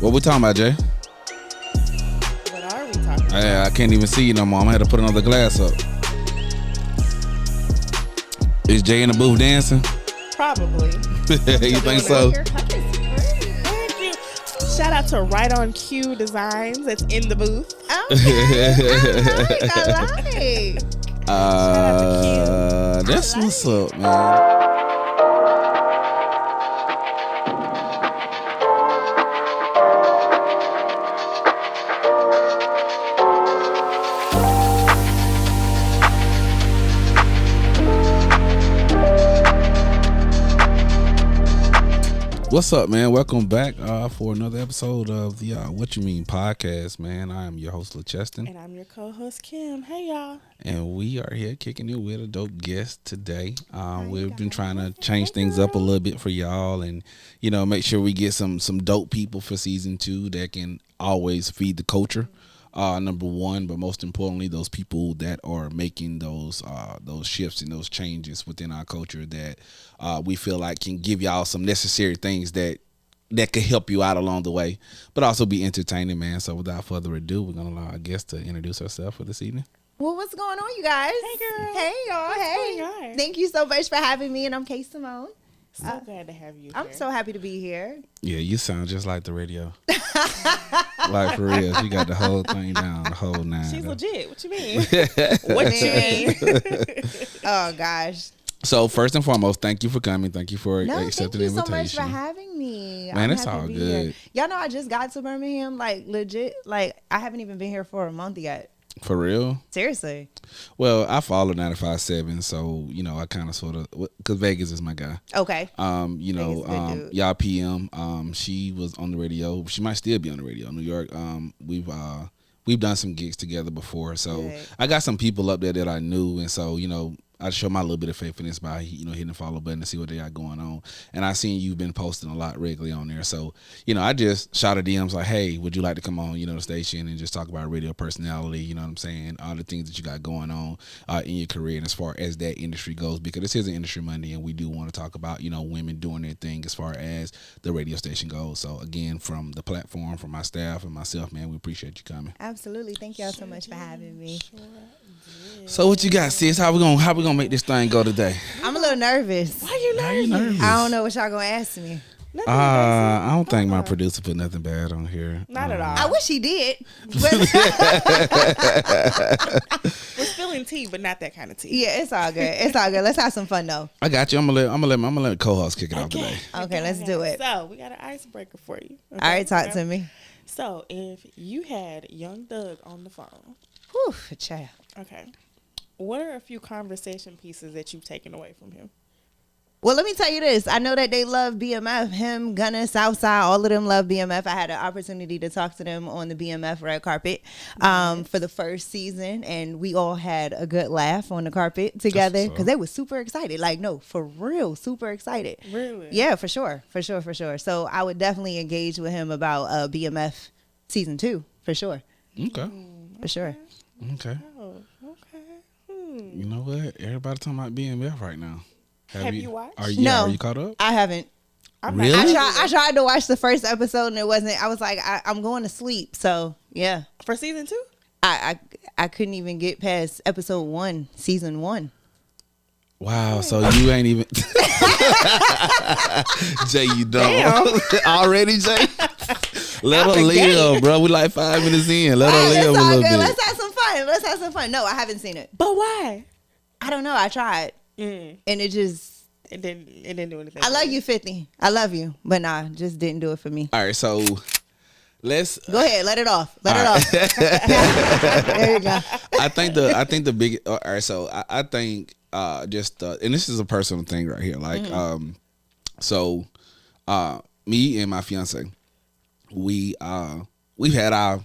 What we talking about, Jay? What are we talking about? I can't even see you no more. I'm gonna have to put another glass up. Is Jay in the booth dancing? Probably. You think so? Your cup is pretty. Thank you. Shout out to Right On Cue Designs that's in the booth. Okay. I like. out to Q. That's what's up, man. What's up, man? Welcome back for another episode of the What You Mean podcast, man. I am your host, LaCheston. And I'm your co-host, Kim. Hey, y'all. And we are here kicking it with a dope guest today. We've been trying to change things up a little bit for y'all and, you know, make sure we get some dope people for season 2 that can always feed the culture. Number one, but most importantly, those people that are making those shifts and those changes within our culture that we feel like can give y'all some necessary things that could help you out along the way, but also be entertaining, man. So without further ado, we're gonna allow our guest to introduce herself for this evening. Well, what's going on, you guys? Hey, girl. Hey, y'all. What's going Hey. on? Thank you so much for having me, and I'm K.Samone. So glad to have you I'm here. so happy to be here. Yeah, you sound just like the radio. Like for real, she got the whole thing down, the whole nine. She's legit. What you mean? What you mean? Oh, gosh. So first and foremost, thank you for coming. Thank you for No, accepting thank the you so much invitation. for having me. Man, I'm it's happy all to be good. here. Y'all know I just got to Birmingham, like legit. Like I haven't even been here for a month yet. For real? Seriously. Well, I follow 95.7, so you know I kind of sort of because Vegas is my guy. Okay. You know, Vegas good dude. y'all PM. She was on the radio. She might still be on the radio in New York. We've done some gigs together before, so Good. I got some people up there that I knew, and so you know. I show my little bit of faithfulness by hitting the follow button to see what they got going on, and I seen you've been posting a lot regularly on there. So I just shot a DMs like, hey, would you like to come on the station and just talk about radio personality? You know what I'm saying? All the things that you got going on in your career, and as far as that industry goes, because this is an industry Monday, and we do want to talk about women doing their thing as far as the radio station goes. So again, from the platform, from my staff and myself, man, we appreciate you coming. Absolutely. Thank y'all so much for having me. So what you got, sis? How we gonna make this thing go today? I'm a little nervous. Why you Why you nervous? nervous? I don't know what y'all gonna ask me. Nothing I don't think my producer put nothing bad on here. Not at all. I wish he did. But We're spilling tea, but not that kind of tea. yeah, it's all good. It's all good. Let's have some fun though. I got you. I'm gonna let co-host kick it off today. Okay, let's do it. So we got an icebreaker for you. All right, talk to me. So if you had Young Thug on the phone, Whew, child. okay, what are a few conversation pieces that you've taken away from him? Well, let me tell you this. I know that they love BMF. Him, Gunna, Southside, all of them love BMF. I had an opportunity to talk to them on the BMF red carpet for the first season, and we all had a good laugh on the carpet together because they were super excited. Like, no, for real, super excited. Really? Yeah, for sure. So I would definitely engage with him about BMF season 2, for sure. Okay. For sure. Okay. Oh, okay. You know what? Everybody talking about BMF right now. Have you watched? Are No. you caught up? I haven't. I'm Really? I tried to watch the first episode and it wasn't. I was like, I'm going to sleep. So yeah, for season 2? I couldn't even get past episode 1, season 1. Wow. So you ain't even. Jay, you don't already, Jay. Let her live, bro. We like 5 minutes in. Let her live a little bit. Let's have some fun. No, I haven't seen it. But why? I don't know. I tried, and it just. It didn't do anything. I love you, 50. I love you, but nah, just didn't do it for me. All right. So let's Go ahead, let it off. Let it off. There you go. I think the big. All right. So I think and this is a personal thing right here. Like me and my fiance, we've had our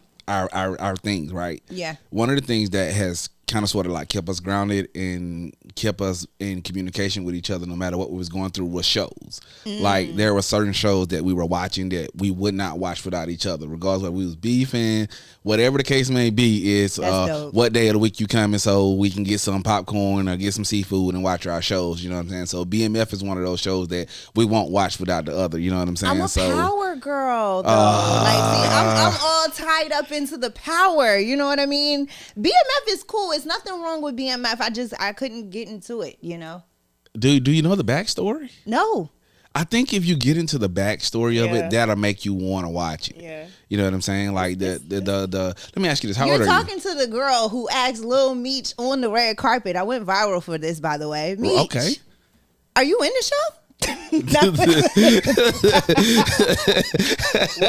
things, right? Yeah. One of the things that has kind of sort of like kept us grounded and kept us in communication with each other no matter what we was going through was shows. Like there were certain shows that we were watching that we would not watch without each other, regardless of what we was beefing, whatever the case may be. Is what day of the week you coming so we can get some popcorn or get some seafood and watch our shows. You know what I'm saying? So BMF is one of those shows that we won't watch without the other. You know what I'm saying? I'm a power girl, though. I'm all tied up into the power. You know what I mean? BMF is cool. It's nothing wrong with BMF. I couldn't get into it. You know. Do you know the backstory? No. I think if you get into the backstory of it, that'll make you want to watch it. Yeah. You know what I'm saying? Like the let me ask you this. How old are you? You're talking to the girl who asked Lil Meech on the red carpet. I went viral for this, by the way. Meech, well, okay. Are you in the show? Well,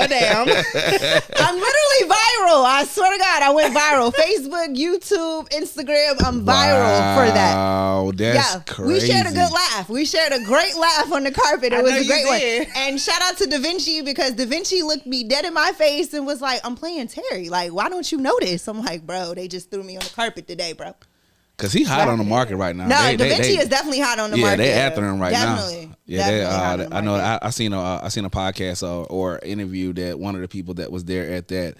damn. I'm literally viral. I swear to God, I went viral. Facebook, YouTube, Instagram. I'm viral for that. Wow, that's crazy. We shared a good laugh. We shared a great laugh on the carpet. It was a great one. And shout out to Da Vinci, because Da Vinci looked me dead in my face and was like, I'm playing Terry. Like, why don't you notice? I'm like, bro, they just threw me on the carpet today, bro. Cause he hot on the market right now. No, Da Vinci is definitely hot on the market. Yeah, they after him right definitely. now. Yeah, I know. I seen a podcast or interview that one of the people that was there at the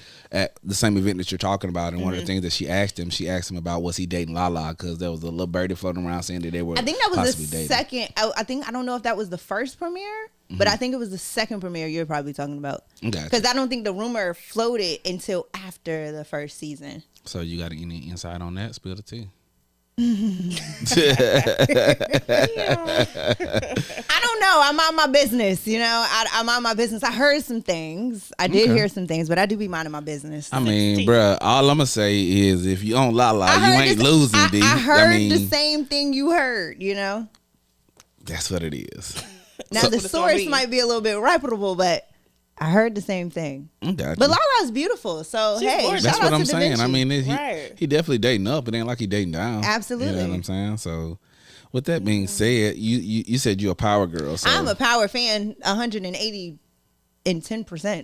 same event that you're talking about, and one of the things that she asked him about, was he dating Lala, because there was a little birdie floating around saying that they were. I think that was the dating. second. I don't know if that was the first premiere, but I think it was the second premiere you're probably talking about. Because I don't think the rumor floated until after the first season. So you got any insight on that? Spill the tea. I don't know. I'm on my business, you know. I'm on my business. I heard some things. I did hear some things, but I do be minding my business. I mean, bruh, all I'm gonna say is if you own Lala, you ain't losing, D. I heard the same thing you heard, you know. That's what it is. Now the source might be a little bit reputable, but I heard the same thing. Gotcha. But Lala's beautiful, so she's hey, gorgeous. That's shout what out I'm to Da saying. Vinci. I mean, he definitely dating up. It ain't like he dating down. Absolutely. You know what I'm saying? So, with that being said, you said you're a power girl. So. I'm a power fan, 180%.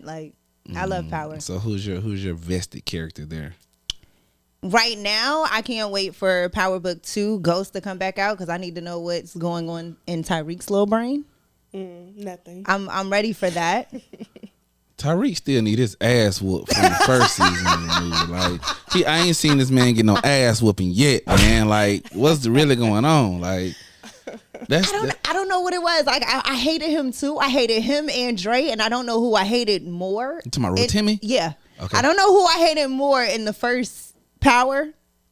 Like, I love power. So who's your vested character there? Right now, I can't wait for Power Book 2 Ghost to come back out, because I need to know what's going on in Tyreek's little brain. Nothing. I'm ready for that. Tyreek still need his ass whooped from the first season of the movie. Like, I ain't seen this man get no ass whooping yet, man. Like, what's really going on? Like, I don't know what it was. Like, I hated him too. I hated him and Dre, and I don't know who I hated more. You talking about Timmy? Yeah. Okay. I don't know who I hated more in the first Power.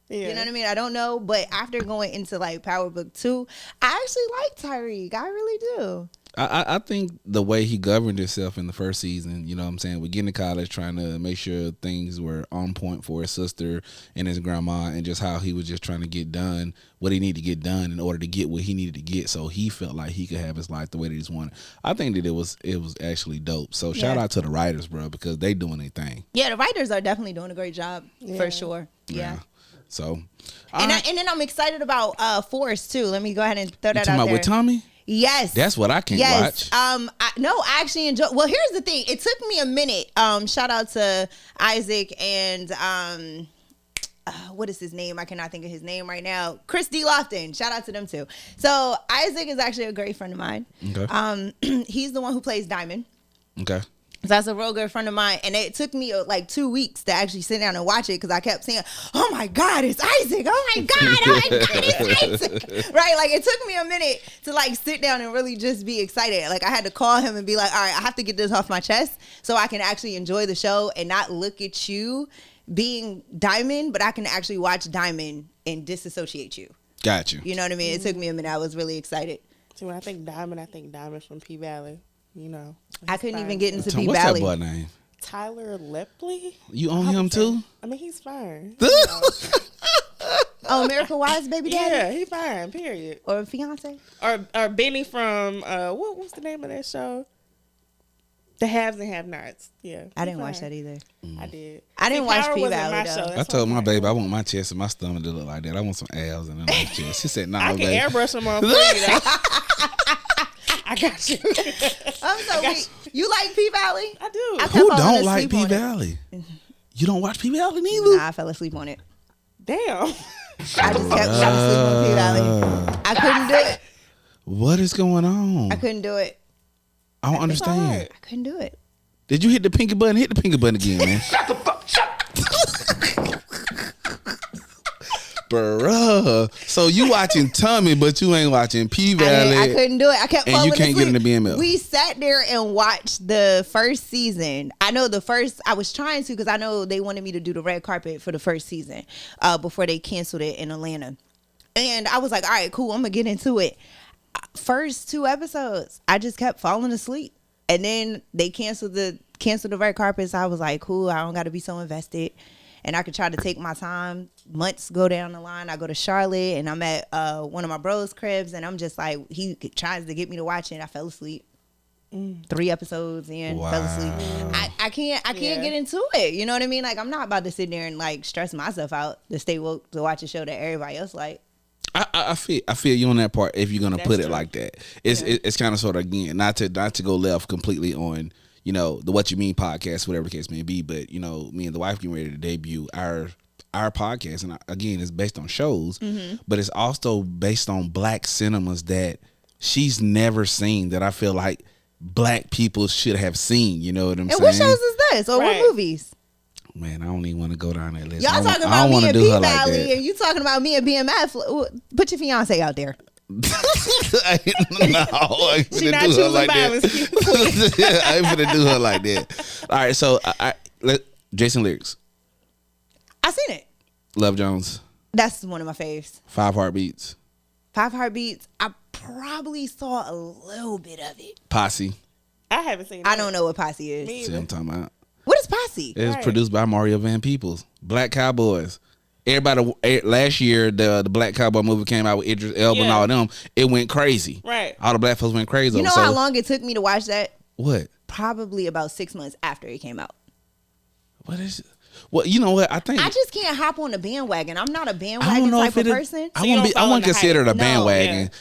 Yeah. You know what I mean? I don't know, but after going into like Power Book 2, I actually like Tyreek. I really do. I think the way he governed himself in the first season, you know what I'm saying, with getting to college, trying to make sure things were on point for his sister and his grandma, and just how he was just trying to get done what he needed to get done in order to get what he needed to get, so he felt like he could have his life the way that he wanted. I think that it was actually dope. So shout out to the writers, bro, because they doing their thing. Yeah, the writers are definitely doing a great job for sure. Yeah. So, and then I'm excited about Forrest too. Let me go ahead and throw that out there. With Tommy? Yes. That's what I can't watch. I actually enjoy. Well, here's the thing. It took me a minute. Shout out to Isaac and what is his name? I cannot think of his name right now. Chris D. Lofton. Shout out to them too. So Isaac is actually a great friend of mine. Okay. He's the one who plays Diamond. Okay. So that's a real good friend of mine, and it took me like 2 weeks to actually sit down and watch it, because I kept saying, "Oh my God, it's Isaac! Oh my God, it's Isaac!" Right? Like, it took me a minute to like sit down and really just be excited. Like, I had to call him and be like, "All right, I have to get this off my chest so I can actually enjoy the show and not look at you being Diamond, but I can actually watch Diamond and disassociate you." Got you. You know what I mean? It took me a minute. I was really excited. See, when I think Diamond from P Valley. You know, I couldn't even get into P What's Valley. What's that boy name? Tyler Lepley. You own him too? I mean, he's fine. Oh, Miracle Wise baby daddy? Yeah, he's fine, period. Or fiance? Or Benny from, what's the name of that show? The Haves and Have-Nots. Yeah. I didn't watch that either. I did. I didn't watch P Valley though. I told my baby I want my chest and my stomach to look like that. I want some abs and a nice chest. She said, "No, I baby. can airbrush them on for you though." I got you. You like P Valley? I do. Who don't like P Valley? You don't watch P Valley neither? Nah, I fell asleep on it. Damn. I just kept going to sleep on P-Valley. I couldn't do it. What is going on? I couldn't do it. I don't understand. I couldn't do it. Did you hit the pinky button? Hit the pinky button again, man. Shut the fuck Bruh. So you watching Tommy, but you ain't watching P-Valley. I couldn't do it. I kept and falling you can't asleep. get in the BML. We sat there and watched the first season. I know I was trying to because I know they wanted me to do the red carpet for the first season before they canceled it in Atlanta. And I was like, all right, cool, I'm going to get into it. First 2 episodes, I just kept falling asleep. And then they canceled the red carpet. So I was like, cool, I don't got to be so invested. And I could try to take my time. Months go down the line. I go to Charlotte and I'm at one of my bros' cribs. And I'm just like, he tries to get me to watch it. I fell asleep. 3 episodes in, fell asleep. I can't get into it. You know what I mean? Like, I'm not about to sit there and like stress myself out to stay woke to watch a show that everybody else like. I feel you on that part. If you're gonna put it true. like that, it's kind of sort of, again, not to go left completely on, you know, the What You Mean podcast, whatever the case may be. But you know, me and the wife getting ready to debut our podcast, and again, it's based on shows, but it's also based on black cinemas that she's never seen, that I feel like black people should have seen. You know what I'm saying? And what shows is this? Or Right. what movies? Man, I don't even want to go down that list. Y'all talking about me and P-Valley, and you talking about me and BMF. Put your fiance out there. No, I ain't She finna not do her choosing like violence. that. I ain't finna do her like that. All right, so Jason Lyrics, I seen it. Love Jones, That's one of my faves. 5 Heartbeats, 5 Heartbeats. I probably saw a little bit of it. Posse. I haven't seen it. I don't know what Posse is. Me See what I'm either. talking about? What is Posse? It was Right. produced by Mario Van Peebles. Black Cowboys. Everybody, last year, the Black Cowboy movie came out with Idris Elba and Yeah. all them. It went crazy. Right. All the black folks went crazy. You know so, how long it took me to watch that? What? Probably about 6 months after it came out. What is it? Well, you know what? I think I just can't hop on the bandwagon. I'm not a I don't bandwagon know type if of it is. person. I So you won't don't be. I follow won't the consider it a hype. No, bandwagon.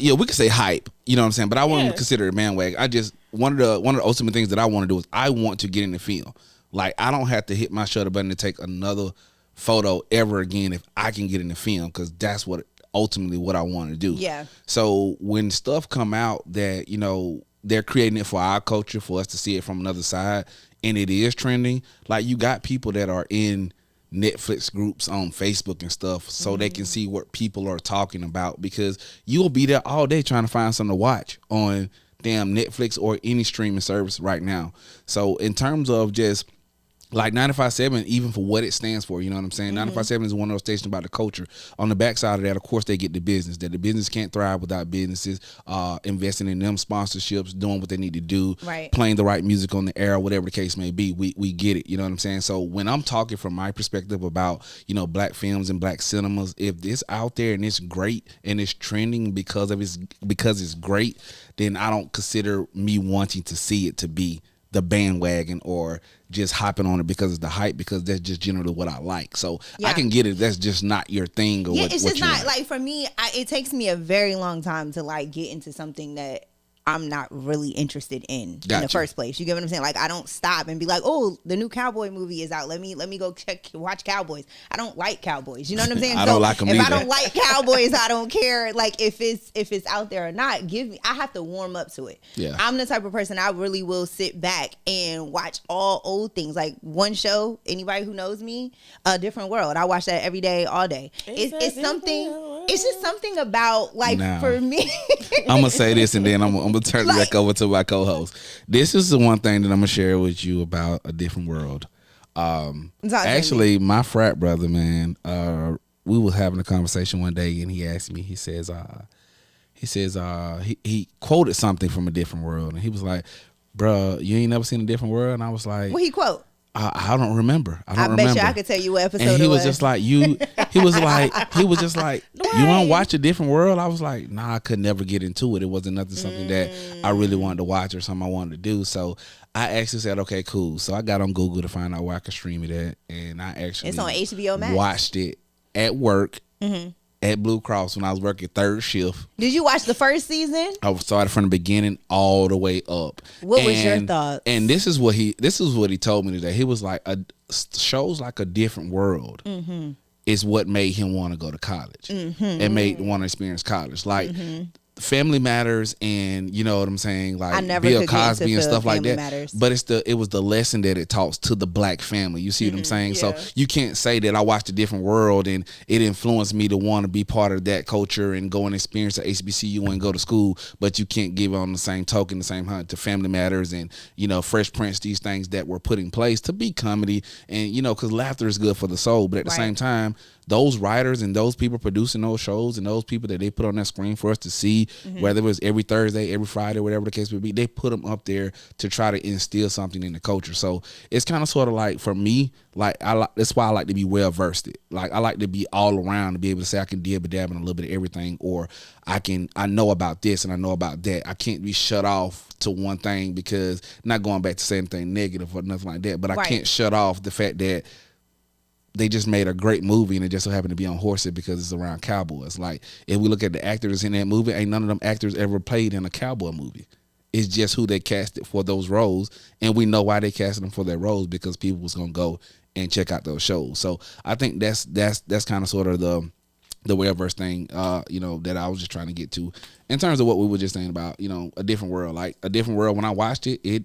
Yeah, we could say hype. You know what I'm saying? But I wouldn't Yeah. consider it a bandwagon. I just one of the ultimate things that I want to do is I want to get in the film. Like, I don't have to hit my shutter button to take another photo ever again if I can get in the film, because that's what ultimately what I want to do. Yeah. So when stuff come out that, you know, they're creating it for our culture, for us to see it from another side, and it is trending, like, you got people that are in Netflix groups on Facebook and stuff so they can see what people are talking about, because you'll be there all day trying to find something to watch on damn Netflix or any streaming service right now. So in terms of just like 95.7, even for what it stands for, you know what I'm saying? 95.7 is one of those stations about the culture. On the backside of that, of course, they get the business. That the business can't thrive without businesses investing in them sponsorships, doing what they need to do, Right. playing the right music on the air, whatever the case may be. We get it, you know what I'm saying? So when I'm talking from my perspective about, you know, black films and black cinemas, if it's out there and it's great and it's trending because it's great, then I don't consider me wanting to see it to be the bandwagon or just hopping on it because it's the hype, because that's just generally what I like. So I Yeah. can get it. That's just not your thing. Or Yeah, what, it's what just you not like for me. It takes me a very long time to like get into something that I'm not really interested in the Gotcha. first place. You get what I'm saying? Like, I don't stop and be like, oh, the new cowboy movie is out. Let me go watch Cowboys. I don't like Cowboys. You know what I'm saying? I don't like 'em if either. I don't like Cowboys, I don't care. Like, if it's out there or not, I have to warm up to it. Yeah. I'm the type of person I really will sit back and watch all old things. Like one show, anybody who knows me, A Different World. I watch that every day, all day. It's something. It's just something about like Nah. for me. I'm gonna say this and then I'm gonna turn it Like- back over to my co-host. This is the one thing that I'm gonna share with you about A Different World. Talk to Actually, my frat brother, man, we was having a conversation one day and he asked me. He quoted something from A Different World, and he was like, "Bruh, you ain't never seen A Different World?" And I was like, What he quote? I don't remember. I I don't bet remember. you I could tell you what episode And he it was just like, you. He was just like, you want to watch A Different World? I was like, nah, I could never get into it. It wasn't something that I really wanted to watch or something I wanted to do. So I actually said, okay, cool. So I got on Google to find out where I could stream it at, and I actually It's on HBO Max. watched it at work at Blue Cross when I was working third shift. Did you watch the first season? I started from the beginning all the way up. What was your thoughts? And this is what he told me today. He was like, shows like A Different World is what made him want to go to college and made want to experience college. Like Family Matters, and you know what I'm saying, like Bill Cosby and stuff like that. Matters. But it was the lesson that it taught to the black family. You see what I'm saying? Yeah. So you can't say that I watched A Different World and it influenced me to want to be part of that culture and go and experience the HBCU and go to school, but you can't give on the same token, the same hunt to Family Matters and, you know, Fresh Prince, these things that were put in place to be comedy. And, you know, because laughter is good for the soul, but at the same time, those writers and those people producing those shows and those people that they put on that screen for us to see, whether it was every Thursday, every Friday, whatever the case may be, they put them up there to try to instill something in the culture. So it's kind of sort of like, for me, like that's why I like to be well versed. Like I like to be all around to be able to say I can dib dab in a little bit of everything, or I know about this and I know about that. I can't be shut off to one thing, because not going back to say anything negative or nothing like that, but I can't shut off the fact that they just made a great movie and it just so happened to be on horses because it's around cowboys. Like, if we look at the actors in that movie, ain't none of them actors ever played in a cowboy movie. It's just who they casted for those roles, and we know why they casted them for their roles, because people was gonna go and check out those shows. So I think that's kind of sort of the Wayverse thing, you know, that I was just trying to get to in terms of what we were just saying about, you know, A Different World. Like A Different World, when I watched it, it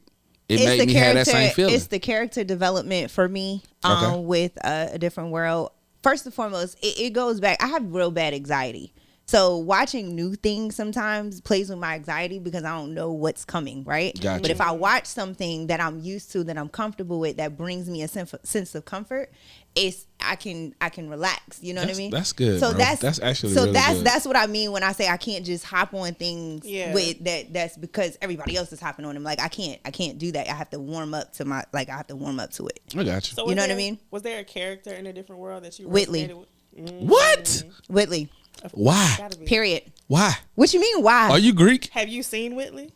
made me have that same feeling. It's the character development for me with A Different World. First and foremost, it goes back. I have real bad anxiety. So watching new things sometimes plays with my anxiety because I don't know what's coming, right? Gotcha. But if I watch something that I'm used to, that I'm comfortable with, that brings me a sense of comfort, I can relax. You know what I mean? That's good. So bro. That's actually really good. That's what I mean when I say I can't just hop on things with that. That's because everybody else is hopping on them. Like I can't do that. I have to warm up to I have to warm up to it. I got you. So you know what I mean? Was there a character in A Different World that you Whitley? resonated with? What? Whitley. Why? Period. Why? What you mean? Why? Are you Greek? Have you seen Whitley?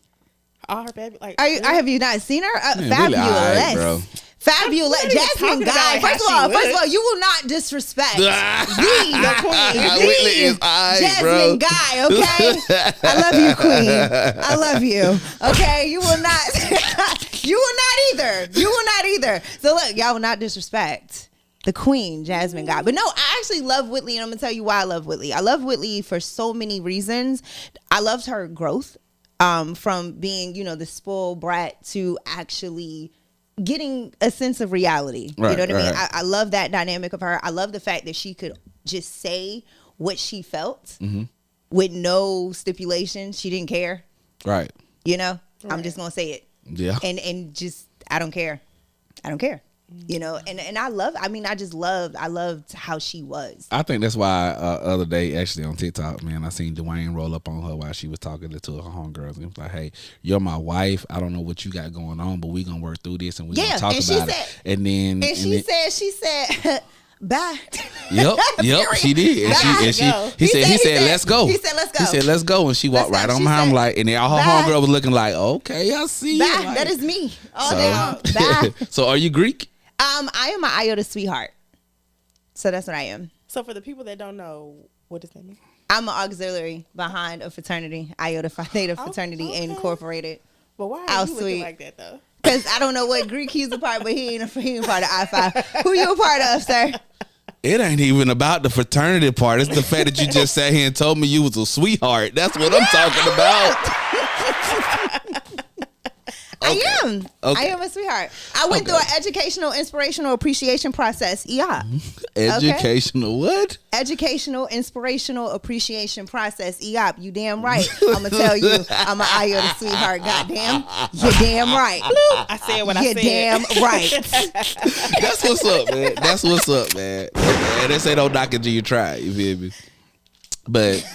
All her baby, like. Have you not seen her? Man, Fabulous, really all right, bro. Fabulous, Jasmine Guy. First of all, you will not disrespect the queen. Whitley is Jasmine Guy. Okay, I love you, queen. I love you. Okay, you will not. You will not either. You will not either. So look, y'all will not disrespect the queen, Jasmine Guy. But no, I actually love Whitley, and I'm gonna tell you why I love Whitley. I love Whitley for so many reasons. I loved her growth, from being, you know, the spoiled brat to actually getting a sense of reality. Right, you know what I mean? right. I love that dynamic of her. I love the fact that she could just say what she felt with no stipulation. She didn't care. Right. You know, Right. I'm just gonna say it. Yeah. And just I don't care. I don't care. You know, and I loved how she was. I think that's why other day, actually on TikTok, man, I seen Dwayne roll up on her while she was talking to her homegirls. And it was like, hey, you're my wife. I don't know what you got going on, but we gonna work through this and we gonna talk about it. And then she said bye. Yep, she did. And he said, let's go. He said, let's go. He said, let's go. And she walked right on behind him, like, and then all her homegirl was looking like, okay, I see. Bye. Like, that is me all day long. Bye. So are you Greek? I am an iota sweetheart. So that's what I am. So for the people that don't know, what does that mean? I'm an auxiliary behind a fraternity, Iota Phi Theta Fraternity Incorporated. But why are you looking like that though? Because I don't know what Greek he's a part, but he ain't part of I-5. Who you a part of, sir? It ain't even about the fraternity part. It's the fact that you just sat here and told me you was a sweetheart. That's what I'm talking about. Okay. I am. Okay. I am a sweetheart. I went through an educational, inspirational appreciation process. Yeah. Educational what? Educational, inspirational appreciation process. EOP. You damn right. I'm going to tell you, I'm an iota sweetheart. Goddamn. You're damn right. I said what I said. You're damn right. That's what's up, man. That's what's up, man. And they say don't knock it till you try. You feel me? But,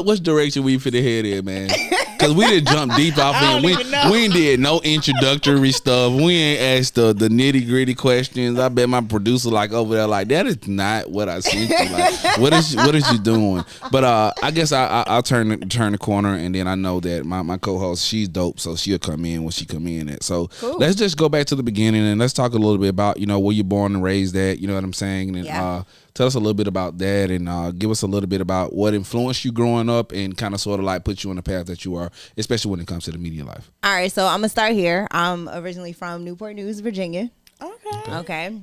which direction we finna head in, man? Because we didn't jump deep off in. We ain't did no introductory stuff. We ain't asked the nitty gritty questions. I bet my producer like over there like, that is not what I seen. Like, what is you doing? But I guess I'll turn the corner, and then I know that my co-host, she's dope, so she'll come in when she come in at. So cool. Let's just go back to the beginning and let's talk a little bit about, you know, where you're born and raised at. You know what I'm saying? And tell us a little bit about that, and give us a little bit about what influenced you growing up and kind of sort of like put you on the path that you are, especially when it comes to the media life. All right, so I'm going to start here. I'm originally from Newport News, Virginia. Okay. Okay.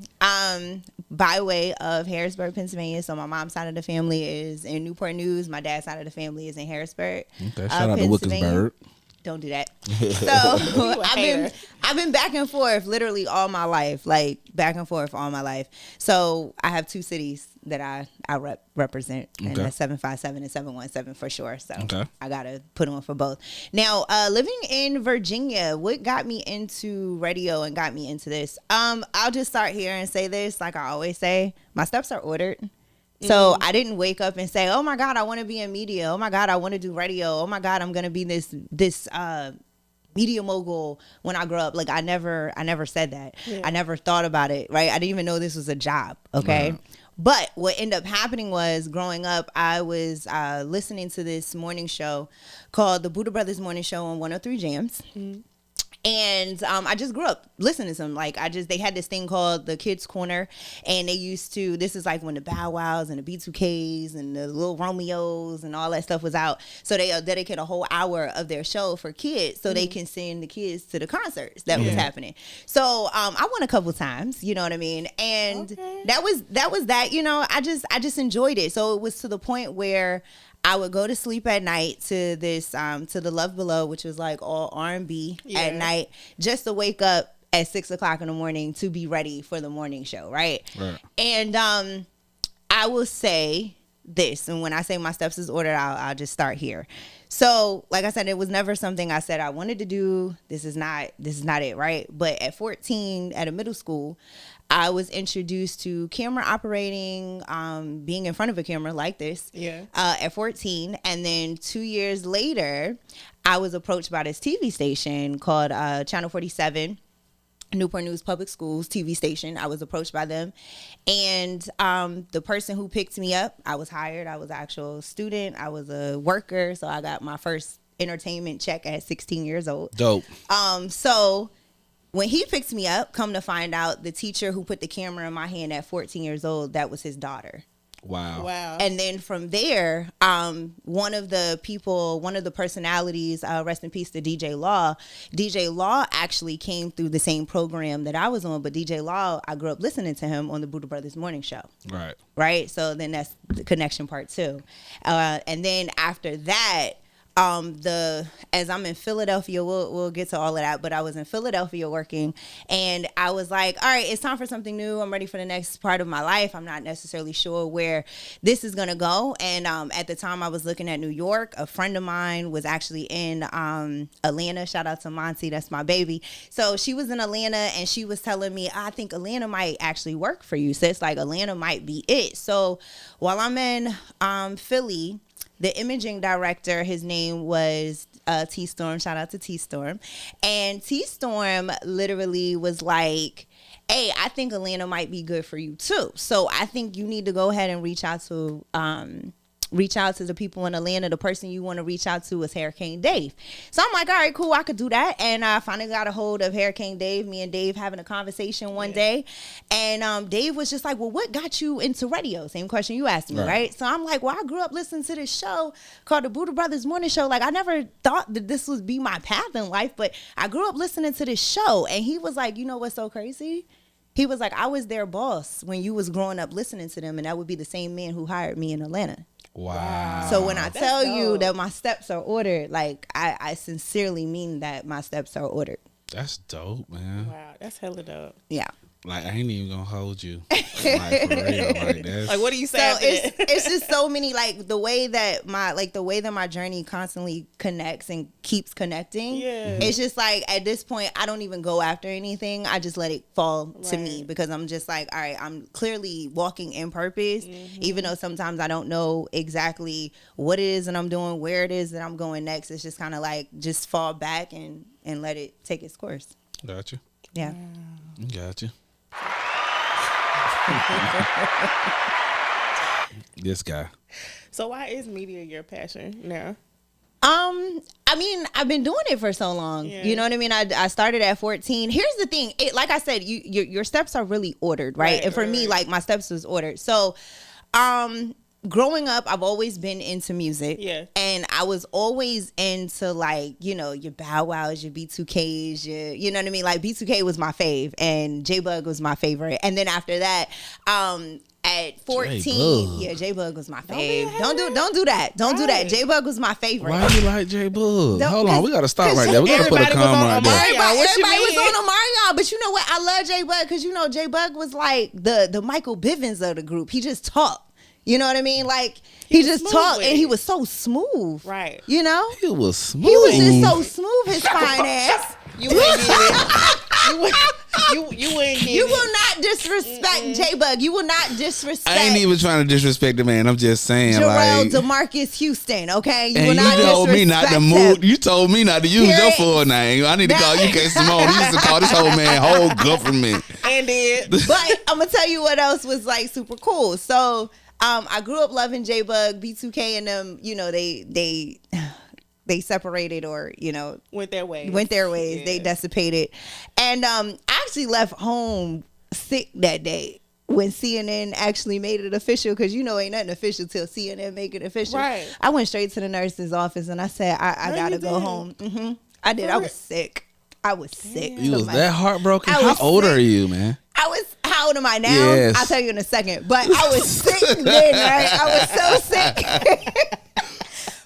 By way of Harrisburg, Pennsylvania. So my mom's side of the family is in Newport News. My dad's side of the family is in Harrisburg. Okay, shout out to Wickensburg. Don't do that. So I've been back and forth literally all my life, like back and forth all my life. So I have two cities that I represent, and that's 757 and 717 for sure. So I gotta put on for both. Now, living in Virginia, what got me into radio and got me into this? I'll just start here and say this, like I always say, my steps are ordered. So I didn't wake up and say, "Oh my God, I want to be in media. Oh my God, I want to do radio. Oh my God, I'm gonna be this media mogul when I grow up." Like I never said that. Yeah. I never thought about it. Right? I didn't even know this was a job. Okay. Right. But what ended up happening was, growing up, I was listening to this morning show called the Buddha Brothers Morning Show on 103 Jams. Mm-hmm. And I just grew up listening to them. Like they had this thing called the Kids Corner, and they used to. This is like when the Bow Wows and the B2Ks and the Little Romeos and all that stuff was out. So they dedicate a whole hour of their show for kids, so they can send the kids to the concerts that was happening. So I won a couple times, you know what I mean, and that was that. You know, I just enjoyed it. So it was to the point where I would go to sleep at night to this to the Love Below, which was like all R&B at night, just to wake up at 6 o'clock in the morning to be ready for the morning show, right? And I will say this, and when I say my steps is ordered, I'll just start here. So, like I said, it was never something I said I wanted to do. This is not it, right? But at 14, at a middle school, I was introduced to camera operating, being in front of a camera like this at 14. And then 2 years later, I was approached by this TV station called Channel 47, Newport News Public Schools TV station. I was approached by them. And the person who picked me up, I was hired. I was an actual student. I was a worker. So I got my first entertainment check at 16 years old. Dope. So when he picked me up, come to find out, the teacher who put the camera in my hand at 14 years old, that was his daughter. Wow. And then from there, one of the personalities, rest in peace to DJ Law. DJ Law actually came through the same program that I was on, but DJ Law, I grew up listening to him on the Buddha Brothers Morning Show. Right. So then that's the connection part too. And then after that, as I'm in Philadelphia, we'll get to all of that, but I was in Philadelphia working, and I was like, all right, it's time for something new. I'm ready for the next part of my life. I'm not necessarily sure where this is going to go. And at the time I was looking at New York. A friend of mine was actually in Atlanta. Shout out to Monty, that's my baby. So she was in Atlanta, and she was telling me, I think Atlanta might actually work for you, sis. Like Atlanta might be it. So while I'm in Philly, the imaging director, his name was T-Storm. Shout out to T-Storm. And T-Storm literally was like, hey, I think Atlanta might be good for you too. So I think you need to go ahead and reach out to the people in Atlanta. The person you want to reach out to is Hurricane Dave. So I'm like, all right, cool, I could do that. And I finally got a hold of Hurricane Dave, me and Dave having a conversation one day. And Dave was just like, well, what got you into radio? Same question you asked me, right? So I'm like, well, I grew up listening to this show called the Buddha Brothers Morning Show. Like, I never thought that this would be my path in life, but I grew up listening to this show. And he was like, you know what's so crazy? He was like, I was their boss when you was growing up listening to them, and that would be the same man who hired me in Atlanta. Wow. So when I tell you that my steps are ordered, like I sincerely mean that my steps are ordered. That's dope, man. Wow, that's hella dope. Yeah. Like, I ain't even gonna hold you. Like, for real. Like, that's... Like, what do you say? So it's just so many, like, the way that my journey constantly connects and keeps connecting. Yeah. It's just like, at this point, I don't even go after anything. I just let it fall to me, because I'm just like, all right, I'm clearly walking in purpose, even though sometimes I don't know exactly what it is that I'm doing, where it is that I'm going next. It's just kind of like, just fall back and let it take its course. Gotcha. Yeah. Gotcha. This guy. So why is media your passion now? I mean, I've been doing it for so long. Yeah. You know what I mean? I started at 14. Here's the thing. Like I said, your steps are really ordered, right? And for me, like, my steps was ordered. So, growing up, I've always been into music. Yeah. And I was always into like, you know, your Bow Wows, your B2Ks, you know what I mean? Like B2K was my fave and J-Bug was my favorite. And then after that, at 14, J-Bug. yeah, J-Bug was my fave. Don't do that. Don't do that. J-Bug was my favorite. Why do you like J-Bug? No, Hold on, we gotta stop right there. We gotta put a everybody was comma on right there. Omarion. What you Everybody was mean? on Omarion, but you know what? I love J-Bug because you know J-Bug was like the Michael Bivins of the group. He just talked. You know what I mean? Like he just smooth talked with and it. he was so smooth. Right. You know? He was smooth. He was just so smooth, his fine ass. You wouldn't get it. You wouldn't get You it. will not disrespect J-Bug. You will not disrespect I ain't even trying to disrespect the man. I'm just saying, Jarrell like. DeMarcus Houston, okay? You will And not you told me not to disrespect move. him. You told me not to use your Period. full name. I need to call you K.Samone. He used to call this whole man whole government. And did. But I'm gonna tell you what else was like super cool. So I grew up loving J-Bug, B2K, and them. You know, they separated, or you know, Went their way. Yeah. They dissipated, and I actually left home sick that day when CNN actually made it official, because you know ain't nothing official till CNN make it official. Right. I went straight to the nurse's office and I said I No, gotta you go did. home. I did. I was sick. I was sick. You to was my- that heartbroken? I How was old sick. are you, man? How old am I now? Yes. I'll tell you in a second. But I was sick then, right? I was so sick.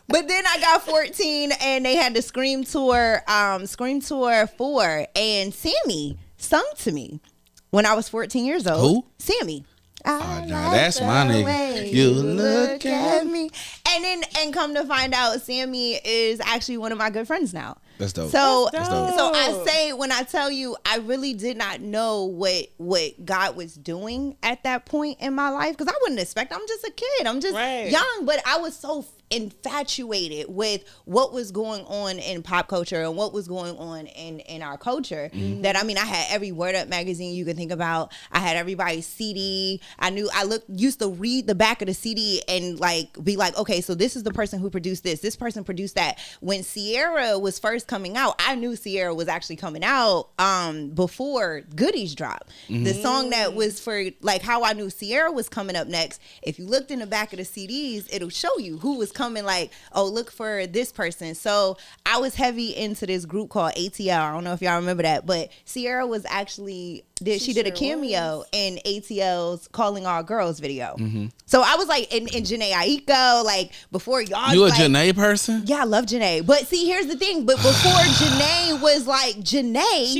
But then I got 14 and they had the Scream Tour 4, and Sammy sung to me when I was 14 years old. Who? Sammy. I nah, like that's the my nigga. way You look at me. And come to find out, Sammy is actually one of my good friends now. That's dope. So, That's so dope. I say, when I tell you, I really did not know what God was doing at that point in my life, because I wouldn't expect. I'm just a kid. I'm just Right. young, but I was so infatuated with what was going on in pop culture and what was going on in our culture, that I mean, I had every Word Up magazine you could think about. I had everybody's CD. Used to read the back of the CD and like be like, okay, so this is the person who produced this person produced that. When Sierra was first coming out, I knew Sierra was actually coming out before Goodies dropped. The song that was for like how I knew Sierra was coming up next, if you looked in the back of the CDs, it'll show you who was coming, like, oh, look for this person. So I was heavy into this group called ATL. I don't know if y'all remember that, but Sierra was actually she did a sure cameo was. in ATL's Calling All Girls video. So I was like in Janae Aiko, like before y'all. You a like, Janae person? yeah, I love Janae. But see, here's the thing. But before Janae was like Janae,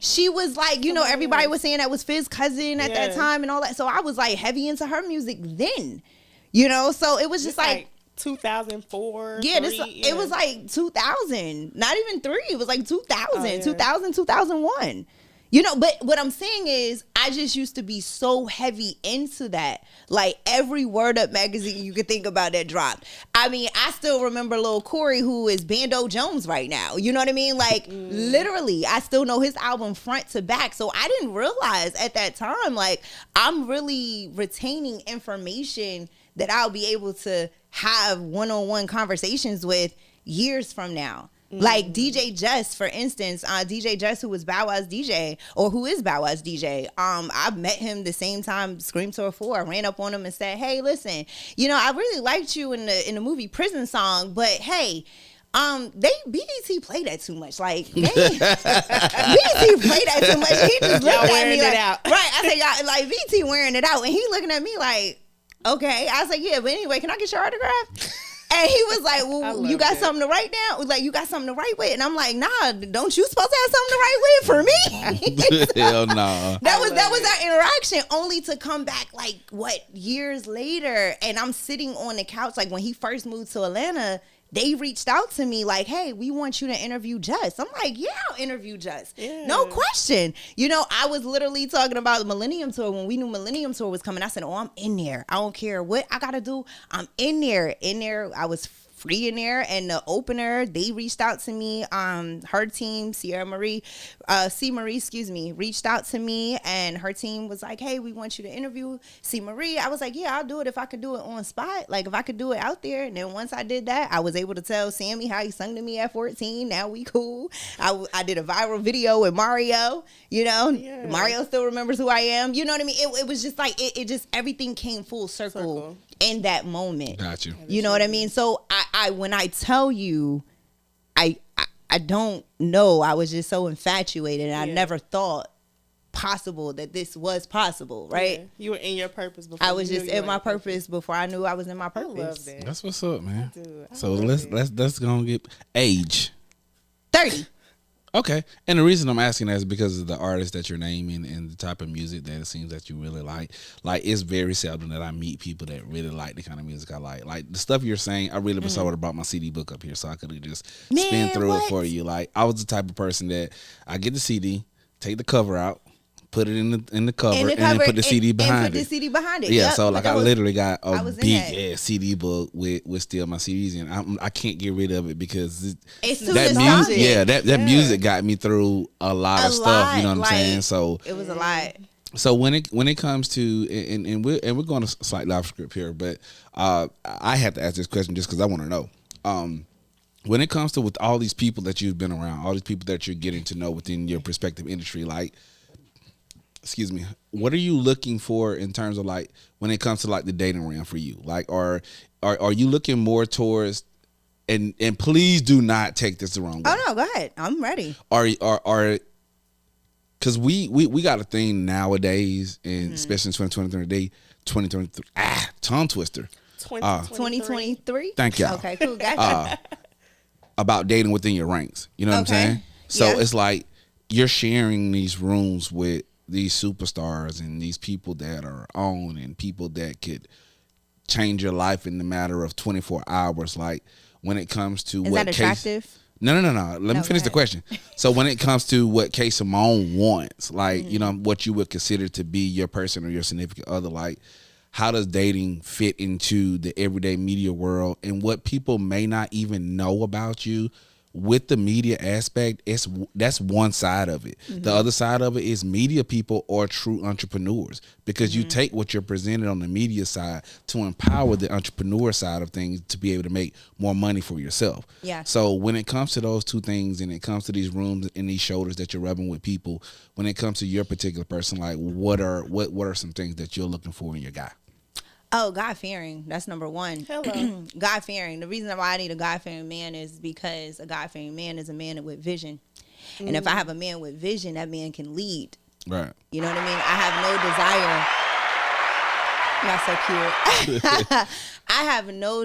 She was like, you know, somebody everybody else. was saying that was Fiz's cousin at that Yeah. time and all that. So I was like heavy into her music then, you know. So it was just like 2004. yeah, 3, it was like 2000, not even 3. It was like 2000, Oh, yeah. 2000, 2001. You know, but what I'm saying is I just used to be so heavy into that. Like every Word Up magazine you could think about that dropped. I mean, I still remember Lil Corey, who is Bando Jones right now. You know what I mean? Like literally, I still know his album front to back. So I didn't realize at that time, like I'm really retaining information that I'll be able to have one-on-one conversations with years from now. Like DJ Jess, for instance, DJ Jess, who was Bow Wow's DJ, or who is Bow Wow's DJ. I met him the same time Scream Tour 4. I ran up on him and said, "Hey, listen, you know, I really liked you in the movie Prison Song, but hey, BET played that too much. Like BET played that too much." He just looked Y'all at wearing me it like, out. right? I said, "Y'all like BET wearing it out," and he looking at me like, "Okay." I was like, "Yeah, but anyway, can I get your autograph?" And he was like, "Well, you got something to write down?" Like, "You got something to write with?" And I'm like, "Nah, don't you supposed to have something to write with for me?" Hell no. That was our interaction, only to come back like what, years later, and I'm sitting on the couch. Like when he first moved to Atlanta, they reached out to me like, "Hey, we want you to interview Just." I'm like, "Yeah, I'll interview Just. Yeah. No question." You know, I was literally talking about the Millennium Tour when we knew Millennium Tour was coming. I said, "Oh, I'm in there. I don't care what I gotta do. I'm in there." I was free in there, and the opener, they reached out to me. Her team, C Marie, reached out to me, and her team was like, "Hey, we want you to interview C Marie." I was like, "Yeah, I'll do it if I could do it on spot. Like if I could do it out there." And then once I did that, I was able to tell Sammy how he sung to me at 14. Now we cool. I did a viral video with Mario. You know, Yeah. Mario still remembers who I am. You know what I mean? It was just like it just everything came full circle in that moment. Got you. You know what I mean? So I when I tell you, I don't know. I was just so infatuated, and I never thought possible that this was possible, right? Yeah. You were in your purpose before. I was just in my purpose before I knew I was in my purpose. I love that. That's what's up, man. I So love let's go and get age. 30. Okay, and the reason I'm asking that is because of the artist that you're naming and the type of music that it seems that you really like. Like, it's very seldom that I meet people that really like the kind of music I like. Like, the stuff you're saying, I really wish I would have brought my CD book up here so I could have just spin through it for you. Like, I was the type of person that I get the CD, take the cover out, put it in the cover, and then put the CD behind it. And put the CD behind it. Yeah, yep. so like I literally got a big ass CD book with still my CDs in. I can't get rid of it because that music, that music got me through a lot of stuff. You know what I'm saying? So it was a lot. So when it comes to and we're going to slightly off script here, but I have to ask this question just because I want to know. When it comes to with all these people that you've been around, all these people that you're getting to know within your respective industry, like. Excuse me. What are you looking for in terms of like when it comes to like the dating realm for you? Like, are you looking more towards and please do not take this the wrong way. Oh no, go ahead. I'm ready. Are because we got a thing nowadays, and especially in 2023, tongue twister. 2023. Thank you. Okay, cool. Gotcha. About dating within your ranks. You know what I'm saying? So it's like you're sharing these rooms with these superstars and these people that are on and people that could change your life in the matter of 24 hours. Like when it comes to is that attractive? No. Let me finish the question. So when it comes to what K.Samone wants, like, you know, what you would consider to be your person or your significant other, like how does dating fit into the everyday media world and what people may not even know about you? With the media aspect, that's one side of it. The other side of it is media people are true entrepreneurs because you take what you're presented on the media side to empower the entrepreneur side of things to be able to make more money for yourself. Yeah. So when it comes to those two things and it comes to these rooms and these shoulders that you're rubbing with people, when it comes to your particular person, like what are some things that you're looking for in your guy? Oh, God-fearing. That's number one. Hello. God-fearing. The reason why I need a God-fearing man is because a God-fearing man is a man with vision. And if I have a man with vision, that man can lead. Right. You know what I mean? I have no desire. Not so cute. I have no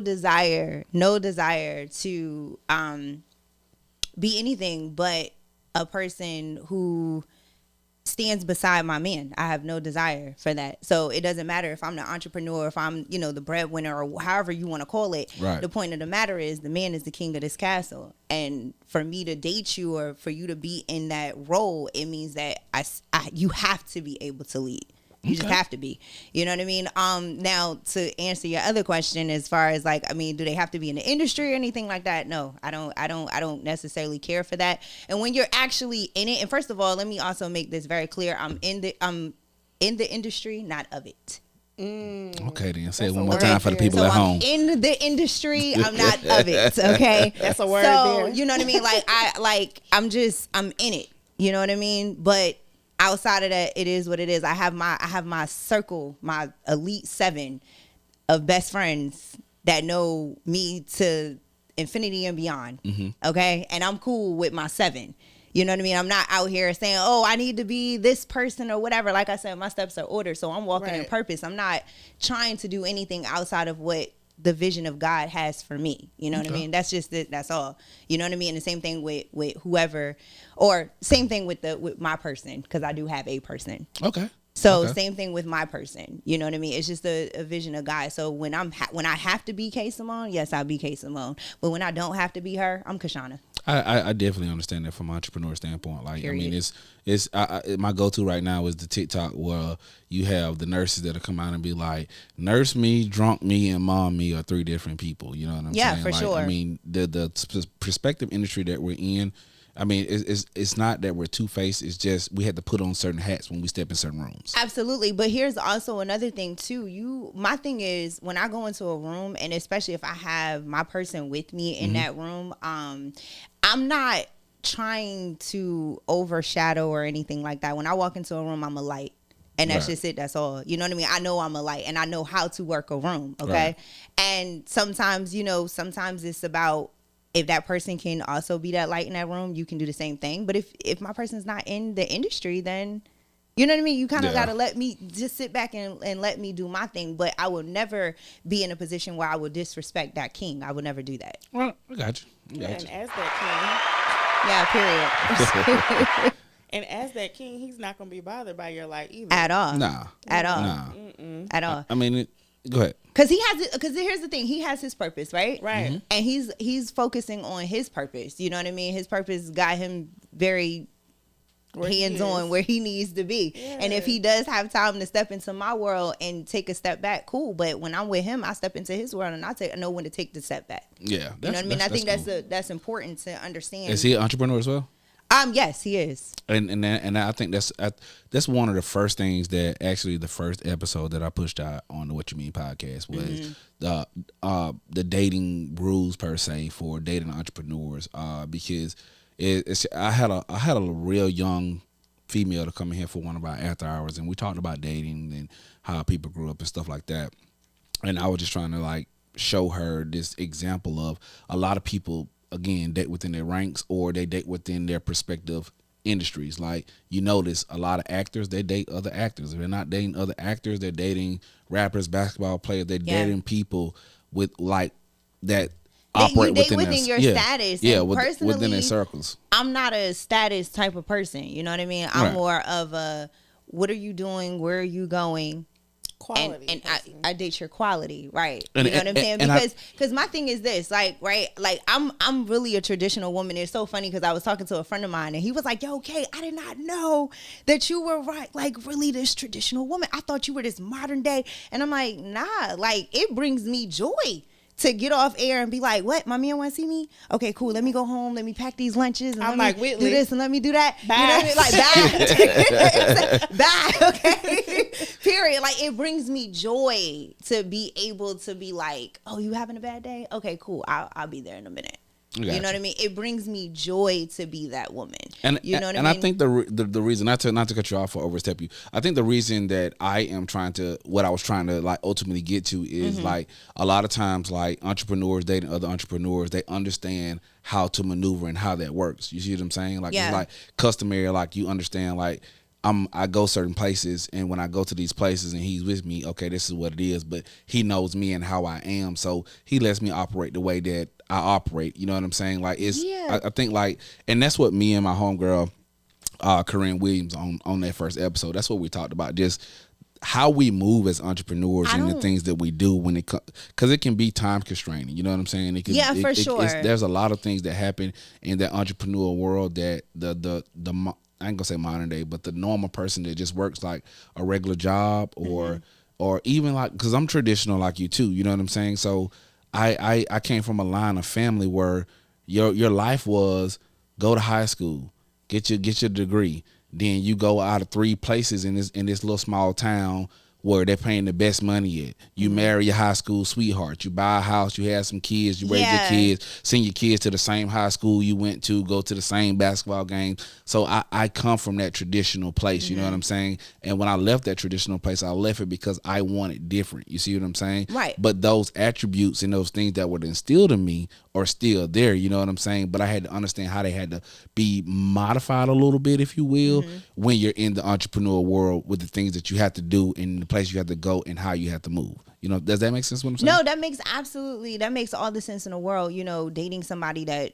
desire to be anything but a person who stands beside my man. I have no desire for that. So it doesn't matter if I'm the entrepreneur, if I'm, you know, the breadwinner or however you want to call it. Right. The point of the matter is the man is the king of this castle. And for me to date you or for you to be in that role, it means that you have to be able to lead. You just have to be. You know what I mean? Now to answer your other question, as far as like, I mean, do they have to be in the industry or anything like that? No, I don't necessarily care for that. And when you're actually in it, and first of all, let me also make this very clear: I'm in the industry, not of it. Okay, then say it one more time for the people at home. I'm in the industry, I'm not of it. Okay, that's a word. So there. you know what I mean? Like I'm in it. You know what I mean? But outside of that, it is what it is. I have my circle, my elite 7 of best friends that know me to infinity and beyond. Okay, and I'm cool with my 7. You know what I mean? I'm not out here saying, oh, I need to be this person or whatever. Like I said, my steps are ordered, so I'm walking in purpose. I'm not trying to do anything outside of what the vision of God has for me. You know what I mean? That's just it. That's all. You know what I mean? And the same thing with whoever, or same thing with my person, because I do have a person. Okay. So same thing with my person. You know what I mean? It's just a vision of God. So when I have to be K.Samone, yes, I'll be K.Samone. But when I don't have to be her, I'm Kashana. I definitely understand that from an entrepreneur standpoint. Like, period. I mean, it's my go-to right now is the TikTok where you have the nurses that'll come out and be like, nurse me, drunk me, and mom me are 3 different people. You know what I'm saying? Yeah, for like, sure. I mean, the prospective industry that we're in, I mean, it's not that we're two-faced. It's just we had to put on certain hats when we step in certain rooms. Absolutely. But here's also another thing, too. My thing is when I go into a room, and especially if I have my person with me in that room, I'm not trying to overshadow or anything like that. When I walk into a room, I'm a light. And that's Right. just it. That's all. You know what I mean? I know I'm a light and I know how to work a room. Okay. Right. And sometimes, sometimes it's about if that person can also be that light in that room, you can do the same thing. But if my person's not in the industry, then you know what I mean? You kind of Yeah. got to let me just sit back and let me do my thing. But I will never be in a position where I will disrespect that king. I would never do that. Well, I got you. I Yeah, got and you. as that Yeah, period. king, and as that king, he's not gonna be bothered by your light either. At all. Nah. At all. Nah. At all. I mean, go ahead. Because he has it. Because here's the thing: he has his purpose, right? Right. Mm-hmm. And he's focusing on his purpose. You know what I mean? His purpose got him very Where he hands is. on where he needs to be. Yeah. And if he does have time to step into my world and take a step back, cool. But when I'm with him, I step into his world and I know when to take the step back. Yeah. You know what I mean? I think cool. that's important to understand. Is he an entrepreneur as well? Yes, he is. And I think that's one of the first things that actually the first episode that I pushed out on the What You Mean podcast was the dating rules per se for dating entrepreneurs, because I had a real young female to come in here for one of our after hours, and we talked about dating and how people grew up and stuff like that, and I was just trying to like show her this example of a lot of people again date within their ranks or they date within their prospective industries. Like you notice a lot of actors, they date other actors. If they're not dating other actors, they're dating rappers, basketball players. They're dating people with like that operate within your status. Yeah, And personally, within their circles. I'm not a status type of person. You know what I mean? I'm Right. more of a what are you doing? Where are you going? Quality. And person. I date your quality, right? And- you know what I'm and- saying? and Because my thing is this, like, right, like I'm really a traditional woman. It's so funny because I was talking to a friend of mine and he was like, "Yo, Kay, I did not know that you were right, like really this traditional woman. I thought you were this modern day." And I'm like, nah, like it brings me joy to get off air and be like, "What? My man want to see me? Okay, cool. Let me go home. Let me pack these lunches and I'm let like, me Whitley, do this and let me do that." bye. You know what I mean? Like, bye. Bye. Okay. Period. Like, it brings me joy to be able to be like, "Oh, you having a bad day? Okay, cool. I'll be there in a minute." You know what I mean? It brings me joy to be that woman. And you know what I and mean? I think the reason not to cut you off or overstep you, I think the reason that I am trying to what I was trying to like ultimately get to is like a lot of times like entrepreneurs dating other entrepreneurs, they understand how to maneuver and how that works. You see what I'm saying? Like Yeah. it's like customary, like you understand like I go certain places, and when I go to these places and he's with me, okay, this is what it is, but he knows me and how I am, so he lets me operate the way that I operate. You know what I'm saying? Like it's, Yeah. I think like, and that's what me and my homegirl, Corinne Williams on that first episode, that's what we talked about, just how we move as entrepreneurs and the things that we do when it comes, because it can be time constraining. You know what I'm saying? It can, Yeah, for sure. There's a lot of things that happen in that entrepreneurial world that the I ain't gonna say modern day, but the normal person that just works like a regular job or even like, because I'm traditional like you too. You know what I'm saying? So I came from a line of family where your life was go to high school, get your degree, then you go out of 3 places in this little small town where they're paying the best money at. You marry your high school sweetheart. You buy a house. You have some kids. You raise your kids. Send your kids to the same high school you went to. Go to the same basketball games. So I come from that traditional place. You know what I'm saying? And when I left that traditional place, I left it because I wanted different. You see what I'm saying? Right. But those attributes and those things that were instilled in me are still there. You know what I'm saying? But I had to understand how they had to be modified a little bit, if you will, when you're in the entrepreneurial world with the things that you have to do and the place you have to go and how you have to move. You know, does that make sense what I'm saying? No, that makes all the sense in the world, dating somebody that,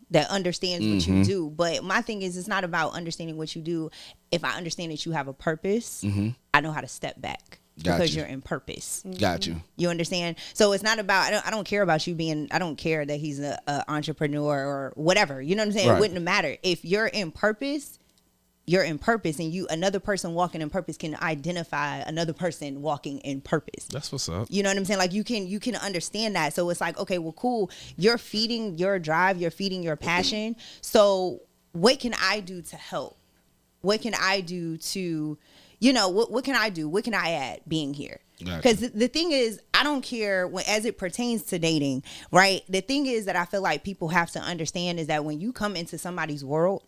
that understands what you do. But my thing is, it's not about understanding what you do. If I understand that you have a purpose, I know how to step back because you're in purpose. Got you. You understand? So it's not about, I don't care about you being, I don't care that he's a entrepreneur or whatever. You know what I'm saying? Right. It wouldn't matter. If you're in purpose, you're in purpose, and another person walking in purpose can identify another person walking in purpose. That's what's up. You know what I'm saying? Like you can understand that. So it's like, okay, well, cool. You're feeding your drive. You're feeding your passion. So what can I do to help? What can I do to, what can I do? What can I add being here? Because the thing is, I don't care as it pertains to dating, right? The thing is that I feel like people have to understand is that when you come into somebody's world,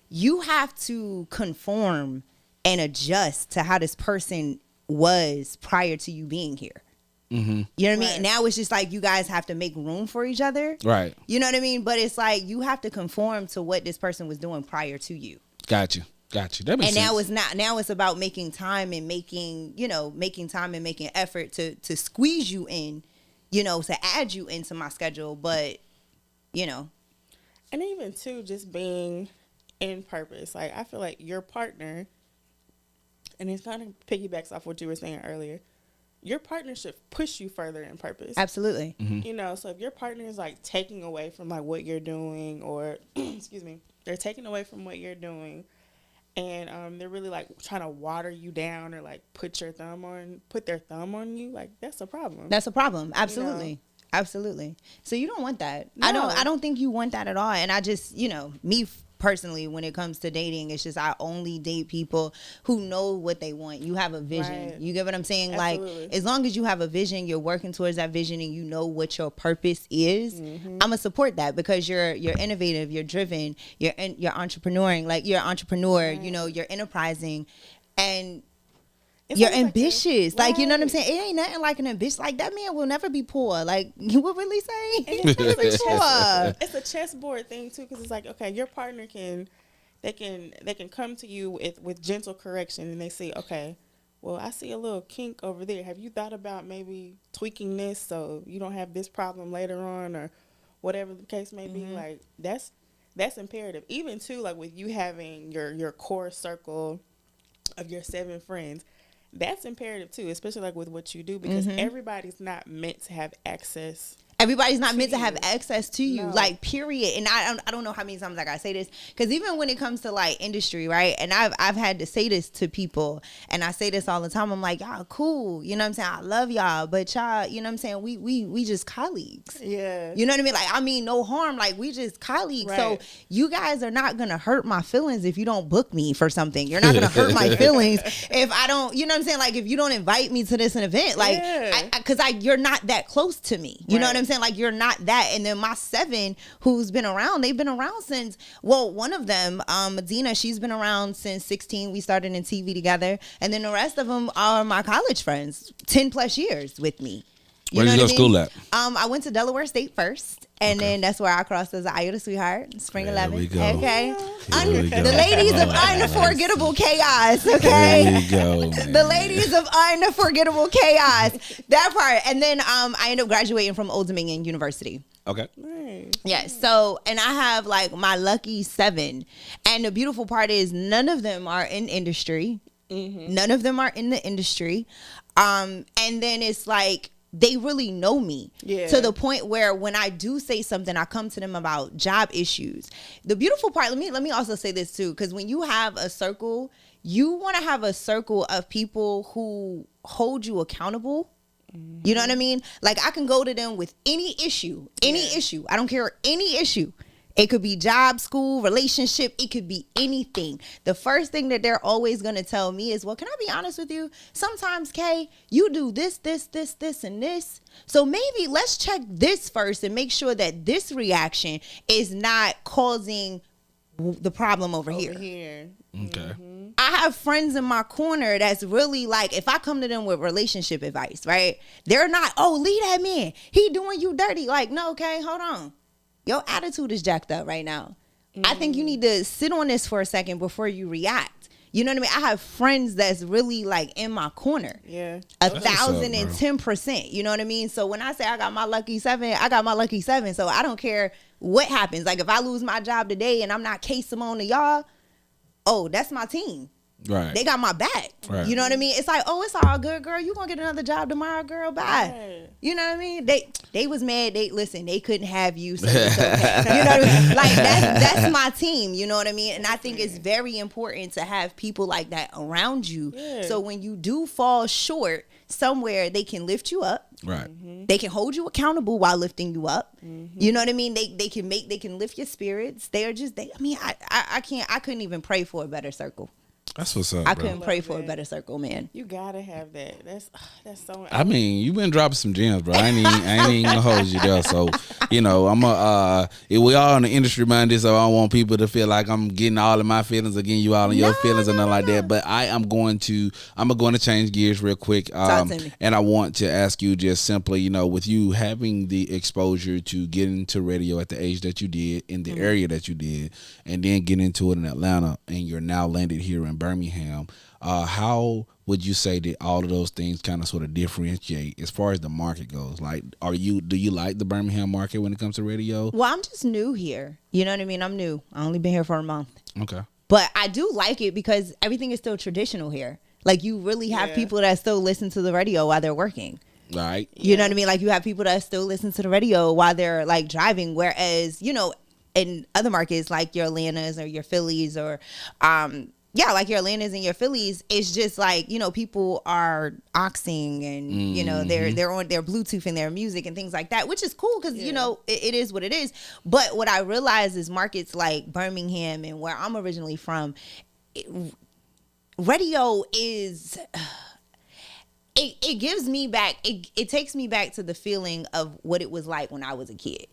you have to conform and adjust to how this person was prior to you being here. Mm-hmm. You know what I mean? Right. Now it's just like you guys have to make room for each other. Right. You know what I mean? But it's like you have to conform to what this person was doing prior to you. Got you. That makes And sense. now it's not. Now it's about making time and making effort to squeeze you in, to add you into my schedule. But, And even too, just being in purpose. Like I feel like your partner, and it kind of piggybacks off what you were saying earlier. Your partner should push you further in purpose. absolutely. Mm-hmm. So if your partner is like taking away from like what you're doing, or excuse me, they're taking away from what you're doing, and they're really like trying to water you down or like put their thumb on you, like that's a problem. That's a problem. Absolutely. Absolutely. So you don't want that. No. I don't think you want that at all. And I just, me personally, when it comes to dating, it's just I only date people who know what they want. You have a vision. Right. You get what I'm saying? Absolutely. Like, as long as you have a vision, you're working towards that vision, and you know what your purpose is, I'm gonna support that, because you're innovative, you're driven, you're entrepreneuring, like you're an entrepreneur, Right. You're enterprising, and It's you're almost like ambitious. Like, you know what I'm right. saying? It ain't nothing like an ambitious. Like, that man will never be poor. Like, you would really say? And He'll never be poor. it's a chessboard thing too, because it's like, okay, your partner can come to you with gentle correction, and they say, okay, well, I see a little kink over there. Have you thought about maybe tweaking this so you don't have this problem later on, or whatever the case may be? Like that's imperative. Even too, like with you having your core circle of your 7 friends, that's imperative too, especially like with what you do, because everybody's not meant to have access. Everybody's not meant to you. have access to you, No. like, period. And I don't know how many times I gotta say this, because even when it comes to like industry, right? And I've had to say this to people, and I say this all the time. I'm like, y'all cool, you know what I'm saying? I love y'all, but y'all, you know what I'm saying? We just colleagues. Yeah. You know what I mean? Like, I mean, no harm. Like, we just colleagues. So Right. you guys are not gonna hurt my feelings if you don't book me for something. You're not gonna hurt my feelings if I don't. You know what I'm saying? Like, if you don't invite me to this event, like, Yeah. because you're not that close to me. You know what Right. I'm saying? Like, you're not that. And then my 7 who's been around, they've been around since, well, one of them, Medina, she's been around since 16. We started in TV together. And then the rest of them are my college friends, 10 plus years with me. Where did you go to school at? I went to Delaware State first, and then that's where I crossed as Iota Sweetheart, Spring There 11. we go. Okay, Here we go. the ladies of unforgettable chaos. Okay, There you go, man. the ladies of unforgettable chaos. That part, and then I ended up graduating from Old Dominion University. Okay. Nice. Yeah. So, and I have like my lucky 7, and the beautiful part is none of them are in industry. None of them are in the industry. And then it's like, they really know me, Yeah. to the point where when I do say something, I come to them about job issues. The beautiful part, let me also say this too, because when you have a circle, you want to have a circle of people who hold you accountable. You know what I mean? Like, I can go to them with any issue. I don't care, any issue. It could be job, school, relationship. It could be anything. The first thing that they're always going to tell me is, well, can I be honest with you? Sometimes, Kay, you do this, and this. So maybe let's check this first and make sure that this reaction is not causing the problem over here. Okay. I have friends in my corner that's really like, if I come to them with relationship advice, right? They're not, oh, leave that man. He doing you dirty. Like, no, okay, hold on. Your attitude is jacked up right now. I think you need to sit on this for a second before you react. You know what I mean? I have friends that's really like in my corner. Yeah. 1,010%. You know what I mean? So when I say I got my lucky 7, I got my lucky 7. So I don't care what happens. Like, if I lose my job today and I'm not K.Samone to y'all, oh, that's my team. Right. They got my back. Right. You know what I mean? It's like, oh, it's all good, girl. You gonna get another job tomorrow, girl. Bye. Right. You know what I mean? They was mad. They couldn't have you. So it's okay. You know what I mean? Like, that's my team. You know what I mean? And I think it's very important to have people like that around you. Yeah. So when you do fall short somewhere, they can lift you up. Right. They can hold you accountable while lifting you up. You know what I mean? They can lift your spirits. I couldn't even pray for a better circle. That's what's up, I bro. couldn't pray for a better circle, man. You gotta have that. That's so. I mean, you've been dropping some gems, bro. I ain't even gonna hold you there. So, you know, we all in the industry minded, so I don't want people to feel like I'm getting all of my feelings or getting you all of your feelings or nothing like that. But I'm going to change gears real quick. Talk to me. And I want to ask you just simply, you know, with you having the exposure to get into radio at the age that you did, in the area that you did, and then get into it in Atlanta, and you're now landed here in Birmingham. How would you say that all of those things kind of sort of differentiate as far as the market goes? Like, do you like the Birmingham market when it comes to radio? Well, I'm just new here. You know what I mean? I'm new. I only been here for a month. Okay. But I do like it because everything is still traditional here. Like, you really have people that still listen to the radio while they're working. Right. You know what I mean? Like, you have people that still listen to the radio while they're like driving. Whereas, you know, in other markets like your Atlantas or your Phillies or like your Atlantas and your Phillies, it's just like, you know, people are oxing and you know they're on their Bluetooth and their music and things like that, which is cool because you know it is what it is. But what I realize is markets like Birmingham and where I'm originally from, radio is. It gives me back. It takes me back to the feeling of what it was like when I was a kid,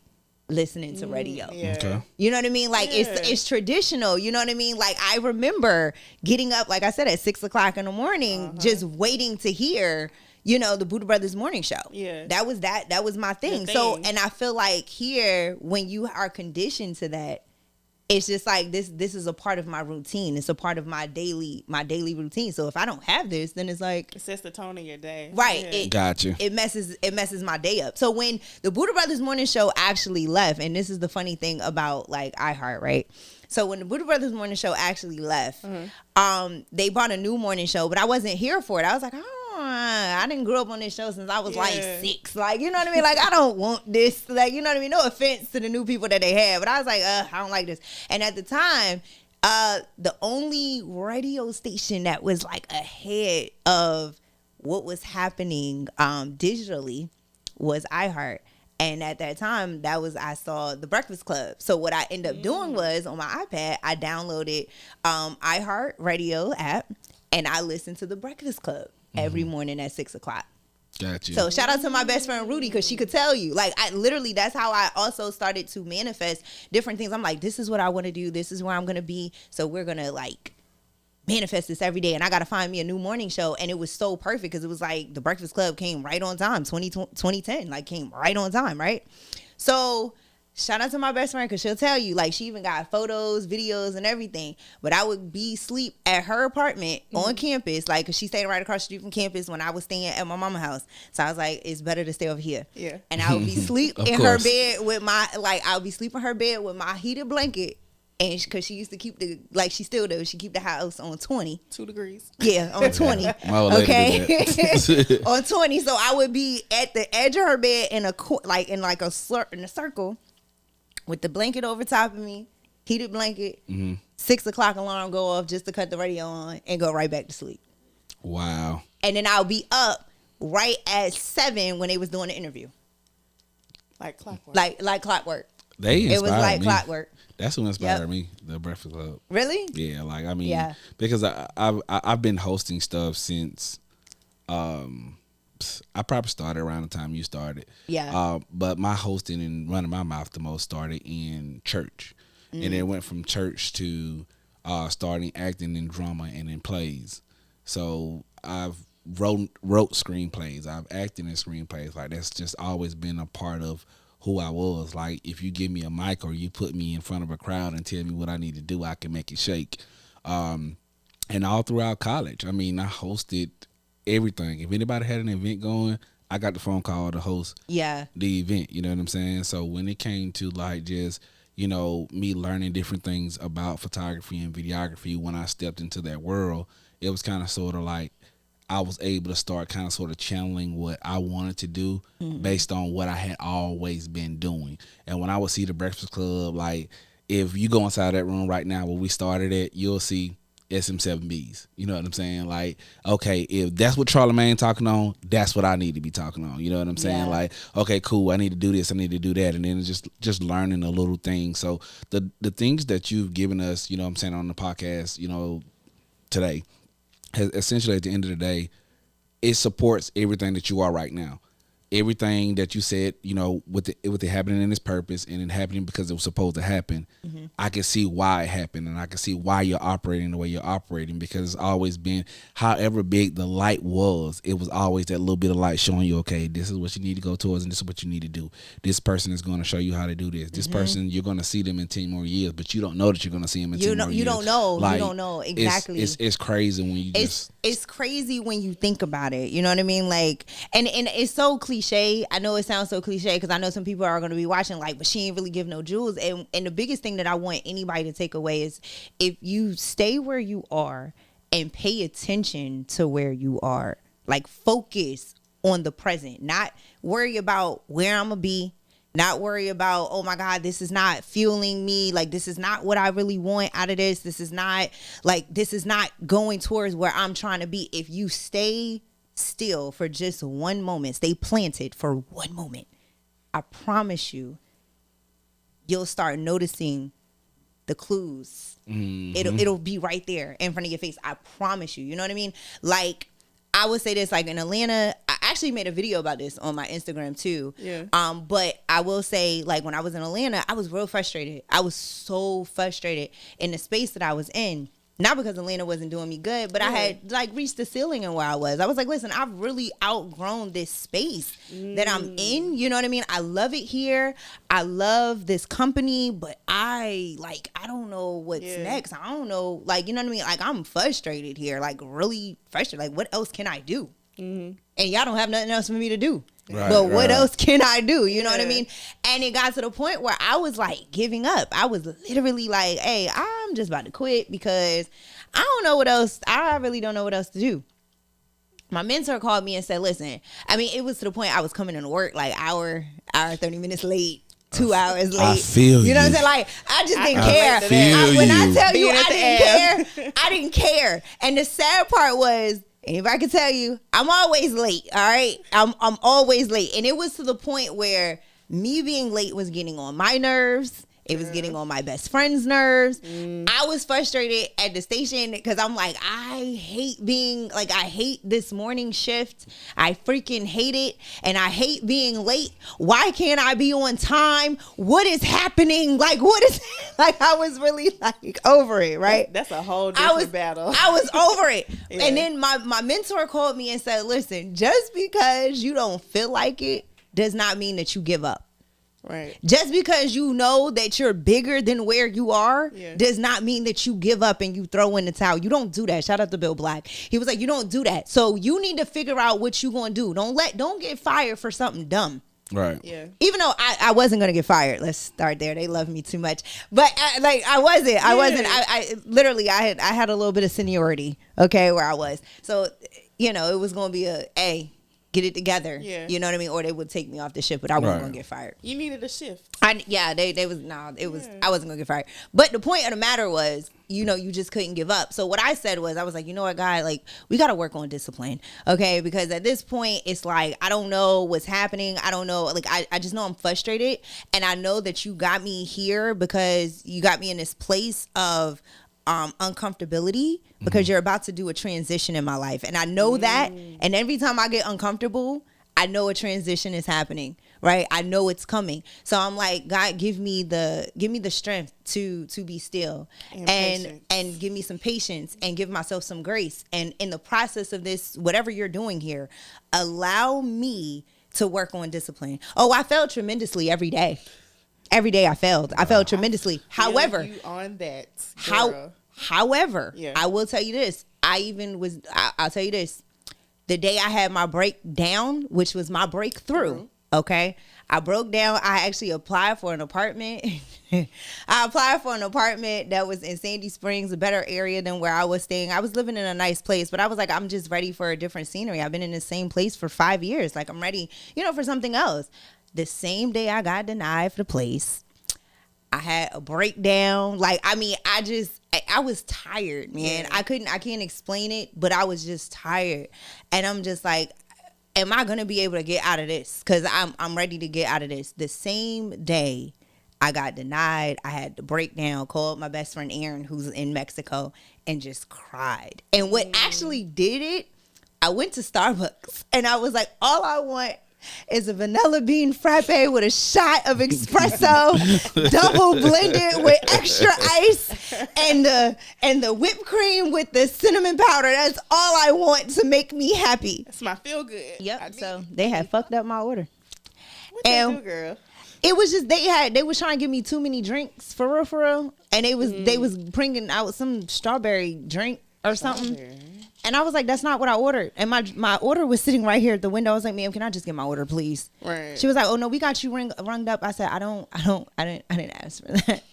listening to radio. Okay. You know what I mean? Like it's traditional. You know what I mean? Like I remember getting up, like I said, at 6 o'clock in the morning, just waiting to hear, you know, the Buddha Brothers morning show. Yeah. That was my thing. So, and I feel like here, when you are conditioned to that, it's just like this is a part of my routine. It's a part of my daily routine. So if I don't have this, then it's like, it sets the tone of your day. Right. Yeah. Gotcha. It messes my day up. So when the Buddha Brothers morning show actually left, and this is the funny thing about like iHeart, right? So when the Buddha Brothers morning show actually left, they brought a new morning show, but I wasn't here for it. I was like, I didn't grow up on this show since I was like 6. Like, you know what I mean? Like, I don't want this. Like, you know what I mean? No offense to the new people that they have, but I was like, I don't like this. And at the time, the only radio station that was like ahead of what was happening digitally was iHeart. And at that time, I saw The Breakfast Club. So what I ended up doing was on my iPad, I downloaded iHeart Radio app, and I listened to The Breakfast Club every morning at 6 o'clock. Gotcha. So shout out to my best friend Rudy, because she could tell you. Like, I literally, that's how I also started to manifest different things. I'm like, this is what I want to do. This is where I'm going to be. So we're going to like manifest this every day. And I got to find me a new morning show. And it was so perfect because it was like The Breakfast Club came right on time. 2010, like came right on time, right? So shout out to my best friend, because she'll tell you, like, she even got photos, videos, and everything. But I would be asleep at her apartment on campus, like, because she stayed right across the street from campus when I was staying at my mama's house. So I was like, it's better to stay over here. Yeah. And I would be asleep in her bed with my, like, I would be sleeping in her bed with my heated blanket. And because she used to keep she still does, she keep the house on 20. 2 degrees. Yeah, on 20. Okay. On 20. So I would be at the edge of her bed in a circle, with the blanket over top of me, heated blanket, 6 o'clock alarm go off just to cut the radio on and go right back to sleep. Wow. And then I'll be up right at 7 when they was doing the interview. Like clockwork. Like clockwork. They inspired It was like me. Clockwork. That's what inspired me, The Breakfast Club. Really? Yeah, like, I mean, because I've been hosting stuff since I probably started around the time you started. Yeah. But my hosting and running my mouth the most started in church. And it went from church to starting acting in drama and in plays. So I've wrote screenplays. I've acted in screenplays. Like, that's just always been a part of who I was. Like, if you give me a mic or you put me in front of a crowd and tell me what I need to do, I can make it shake. And all throughout college, I mean, I hosted everything. If anybody had an event going, I got the phone call to host the event. You know what I'm saying? So when it came to like just, you know, me learning different things about photography and videography, when I stepped into that world, it was kind of sort of like I was able to start kind of sort of channeling what I wanted to do based on what I had always been doing. And when I would see The Breakfast Club, like, if you go inside that room right now where we started at, you'll see SM7Bs. You know what I'm saying? Like, okay, if that's what Charlamagne talking on, that's what I need to be talking on. You know what I'm saying? Like, okay, cool, I need to do this, I need to do that. And then it's just learning a little thing. So the things that you've given us, you know what I'm saying, on the podcast, you know, today, essentially at the end of the day, it supports everything that you are right now. Everything that you said, with it happening in its purpose and it happening because it was supposed to happen, I can see why it happened, and I can see why you're operating the way you're operating, because it's always been, however big the light was, it was always that little bit of light showing you, okay, this is what you need to go towards and this is what you need to do. This person is going to show you how to do this. This person, you're going to see them in 10 more years, but you don't know that you're going to see them in 10 more years. You don't know. Like, you don't know. Exactly. It's crazy when you it's crazy when you think about it. You know what I mean? Like, and it's so cliche. I know it sounds so cliche because I know some people are going to be watching like, but she ain't really give no jewels. And the biggest thing that I want anybody to take away is, if you stay where you are and pay attention to where you are, like focus on the present, not worry about where I'm going to be. Not worry about, oh my God, this is not fueling me. Like, this is not what I really want out of this. This is not going towards where I'm trying to be. If you stay still for just one moment, stay planted for one moment, I promise you'll start noticing the clues. It'll be right there in front of your face. I promise you. You know what I mean? Like, I would say this, like in Atlanta, I actually made a video about this on my Instagram too. Yeah. But I will say, like, when I was in Atlanta, I was real frustrated. I was so frustrated in the space that I was in. Not because Atlanta wasn't doing me good, but I had like reached the ceiling in where I was. I was like, listen, I've really outgrown this space that I'm in. You know what I mean? I love it here. I love this company, but I don't know what's next. I don't know, like, you know what I mean? Like, I'm frustrated here, like really frustrated. Like, what else can I do? And y'all don't have nothing else for me to do. But what else can I do? You know what I mean? And it got to the point where I was like giving up. I was literally like, hey, I'm just about to quit because I don't know what else. I really don't know what else to do. My mentor called me and said, listen, I mean, it was to the point I was coming into work like hour 30 minutes late. 2 hours late. I feel you. You know what I'm saying? Like, I just didn't care. When I tell you I didn't care. And the sad part was, and if I could tell you, I'm always late, all right? I'm always late. And it was to the point where me being late was getting on my nerves. It was getting on my best friend's nerves. I was frustrated at the station because I'm like, I hate this morning shift. I freaking hate it. And I hate being late. Why can't I be on time? What is happening? Like, I was really like over it, right? That's a whole different battle. I was over it. And then my mentor called me and said, listen, just because you don't feel like it does not mean that you give up. Right. Just because you know that you're bigger than where you are does not mean that you give up and you throw in the towel. You don't do that. Shout out to Bill Black. He was like, you don't do that. So you need to figure out what you gonna do. Don't get fired for something dumb. Right. Yeah. Even though I wasn't gonna get fired. Let's start there. They love me too much. But I wasn't. I literally I had a little bit of seniority. Okay, where I was. So it was gonna be get it together. Yeah. You know what I mean? Or they would take me off the shift, but I wasn't gonna get fired. You needed a shift. I wasn't gonna get fired. But the point of the matter was, you just couldn't give up. So what I said was, I was like, you know what, God, like, we gotta work on discipline. Okay, because at this point it's like, I don't know what's happening. I don't know, like, I just know I'm frustrated. And I know that you got me here because you got me in this place of uncomfortability because you're about to do a transition in my life, and I know that. And every time I get uncomfortable, I know a transition is happening, right? I know it's coming. So I'm like, God, give me the strength to be still and give me some patience and give myself some grace. And in the process of this, whatever you're doing here, allow me to work on discipline. Oh, I failed tremendously every day. Every day I failed. I failed tremendously. However, you on that. However, I will tell you this. I'll tell you this. The day I had my breakdown, which was my breakthrough, okay? I broke down. I actually applied for an apartment. I applied for an apartment that was in Sandy Springs, a better area than where I was staying. I was living in a nice place, but I was like, I'm just ready for a different scenery. I've been in the same place for 5 years. Like, I'm ready, for something else. The same day I got denied for the place, I had a breakdown. Like, I mean, I was tired, man. I can't explain it, but I was just tired. And I'm just like, am I going to be able to get out of this? Because I'm ready to get out of this. The same day I got denied, I had the breakdown, called my best friend Aaron, who's in Mexico, and just cried. And what actually did it, I went to Starbucks and I was like, all I want is a vanilla bean frappe with a shot of espresso, double blended with extra ice, and the whipped cream with the cinnamon powder. That's all I want to make me happy. That's my feel good. Yep. So they had fucked up my order. What they do, girl? It was just they was trying to give me too many drinks for real, and they was bringing out some strawberry drink or something. And I was like, that's not what I ordered. And my order was sitting right here at the window. I was like, ma'am, can I just get my order, please? Right. She was like, oh no, we got you runged up. I said, I didn't ask for that.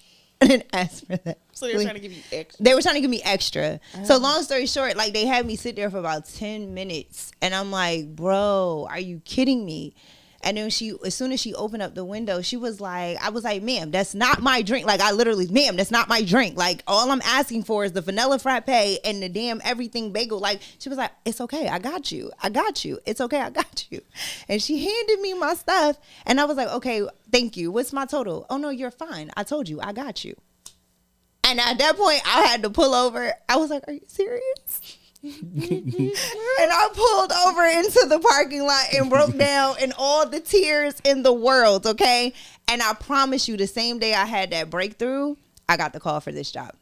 I didn't ask for that. So they were trying to give you extra. They were trying to give me extra. So long story short, like they had me sit there for about 10 minutes. And I'm like, bro, are you kidding me? And then as soon as she opened up the window, she was like, I was like, ma'am, that's not my drink. Like, I literally, ma'am, that's not my drink. Like, all I'm asking for is the vanilla frappe and the damn everything bagel. Like, she was like, it's okay. I got you. It's okay. I got you. And she handed me my stuff. And I was like, okay, thank you. What's my total? Oh, no, you're fine. I told you. I got you. And at that point, I had to pull over. I was like, are you serious? And I pulled over into the parking lot and broke down in all the tears in the world, okay? And I promise you, the same day I had that breakthrough, I got the call for this job.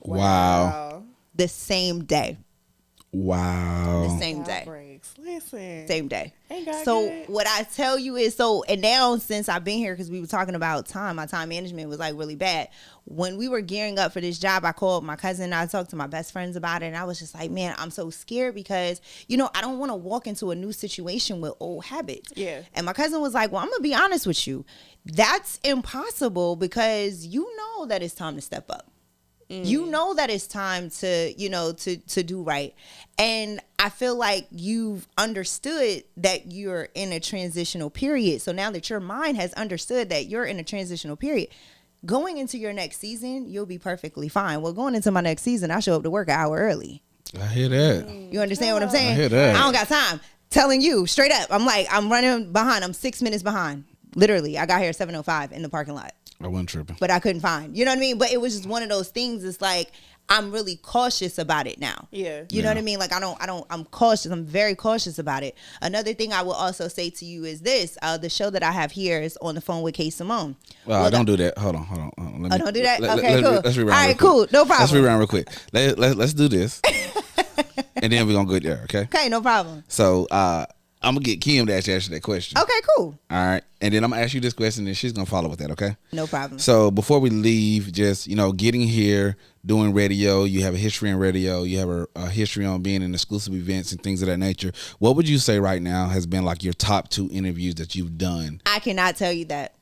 Wow. The same day. Wow. The same day. Breaks. Listen. Same day. So what I tell you is, and now since I've been here, because we were talking about time, my time management was like really bad. When we were gearing up for this job, I called my cousin. I talked to my best friends about it. And I was just like, man, I'm so scared because, I don't want to walk into a new situation with old habits. Yeah. And my cousin was like, well, I'm going to be honest with you. That's impossible because you know that it's time to step up. You know that it's time to, to do right. And I feel like you've understood that you're in a transitional period. So now that your mind has understood that you're in a transitional period, going into your next season, you'll be perfectly fine. Well, going into my next season, I show up to work an hour early. I hear that. You understand what I'm saying? I hear that. I don't got time. Telling you straight up. I'm running behind. I'm 6 minutes behind. Literally, I got here at 7:05 in the parking lot. I wasn't tripping. But I couldn't find. You know what I mean? But it was just one of those things. It's like I'm really cautious about it now. Yeah. You know what I mean? Like I'm cautious. I'm very cautious about it. Another thing I will also say to you is this. The show that I have here is On the Phone with K.Samone. Well, don't do that. Hold on. Don't do that? Okay, cool. Let's reround. All right, cool. No problem. Let's reround real quick. Let's do this. And then we're going to go there, okay? Okay, no problem. So, I'm going to get Kim to answer that question. Okay, cool. All right. And then I'm going to ask you this question and she's going to follow with that, okay? No problem. So before we leave, just, getting here, doing radio, you have a history in radio, you have a history on being in exclusive events and things of that nature. What would you say right now has been like your top 2 interviews that you've done? I cannot tell you that.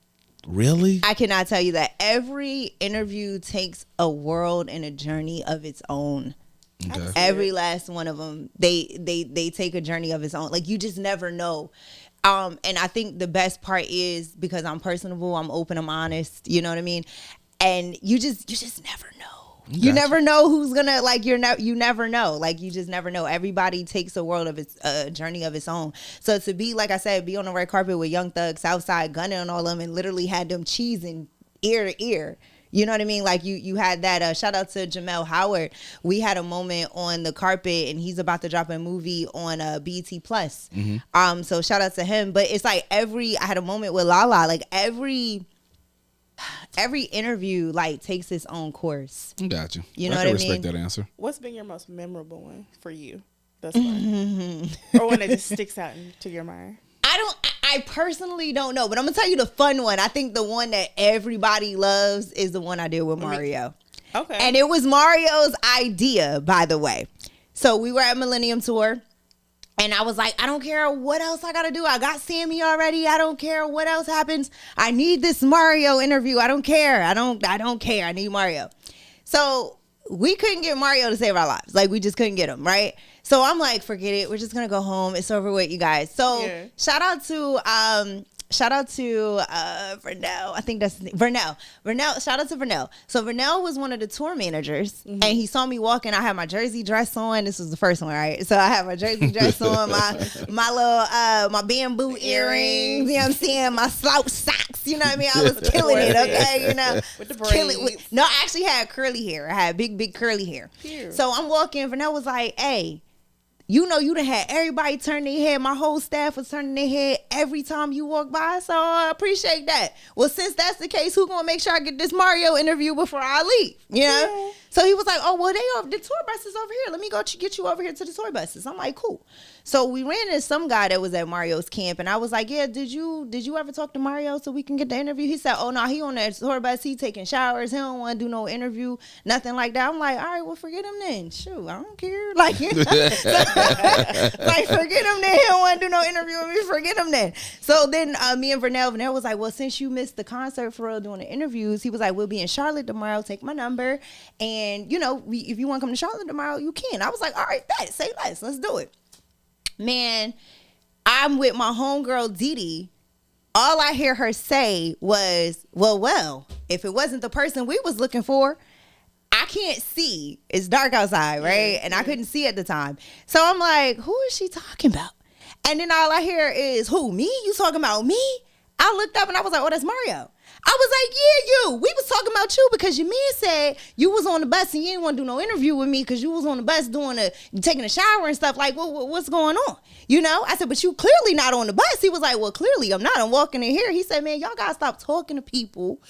Really? I cannot tell you that. Every interview takes a world and a journey of its own. Okay. Every last one of them, they take a journey of its own. Like, you just never know. And I think the best part is because I'm personable, I'm open, I'm honest. You know what I mean? And you just never know. Gotcha. You never know who's gonna you never know. Like, you just never know. Everybody takes a world of its journey of its own. So to be, like I said, be on the red carpet with Young Thug, Southside, gunning on all of them, and literally had them cheesing ear to ear. You know what I mean? Like, you had that, shout out to Jamel Howard. We had a moment on the carpet and he's about to drop a movie on BET Plus. Mm-hmm. So shout out to him. But it's like I had a moment with Lala. Like, every interview like takes its own course. Gotcha. You know what I mean? I respect that answer. What's been your most memorable one for you thus far? Or one that just sticks out into your mind? I personally don't know, but I'm gonna tell you the fun one. I think the one that everybody loves is the one I did with Mario. Okay. And it was Mario's idea, by the way. So we were at Millennium Tour, and I was like, I don't care what else I gotta do. I got Sammy already. I don't care what else happens. I need this Mario interview. I don't care. I don't care. I need Mario. So we couldn't get Mario to save our lives. Like, we just couldn't get him, right? So I'm like, forget it. We're just going to go home. It's over with, you guys. So yeah. Shout out to Vernell. I think that's Vernell. Shout out to Vernell. So Vernell was one of the tour managers, and he saw me walking. I had my jersey dress on. This was the first one, right? So I had my jersey dress on, my little my bamboo earrings. You know what I'm saying? My slouch socks. locks. You know what I mean? I was killing it, okay? You know, With the killing braids. no, I actually had curly hair. I had big curly hair. Cute. So I'm walking, Vanessa was like, hey, you know, you done had everybody turn their head. My whole staff was turning their head every time you walk by. So I appreciate that. Well, since that's the case, who gonna make sure I get this Mario interview before I leave? You know? Yeah. So he was like, oh, well, the tour bus is over here. Let me go get you over here to the tour buses. I'm like, cool. So we ran into some guy that was at Mario's camp, and I was like, yeah, did you ever talk to Mario so we can get the interview? He said, oh, no, he on that tour bus. He taking showers. He don't want to do no interview, nothing like that. I'm like, all right, well, forget him then. Shoot, I don't care. Like, you know? Like, forget him then. He don't want to do no interview with me. Forget him then. So then me and Vernell was like, well, since you missed the concert for real doing the interviews, he was like, we'll be in Charlotte tomorrow. Take my number. And, you know, if you want to come to Charlotte tomorrow, you can. I was like, all right, say less. Let's do it. Man, I'm with my homegirl Didi. All I hear her say was, well, if it wasn't the person we was looking for, I can't see. It's dark outside, right? And I couldn't see at the time. So I'm like, who is she talking about? And then all I hear is, who, me? You talking about me? I looked up and I was like, oh, that's Mario. I was like, yeah, you. We was talking about you because your man said you was on the bus and you didn't want to do no interview with me because you was on the bus taking a shower and stuff. Like, what's going on? You know? I said, but you clearly not on the bus. He was like, well, clearly I'm not. I'm walking in here. He said, man, y'all got to stop talking to people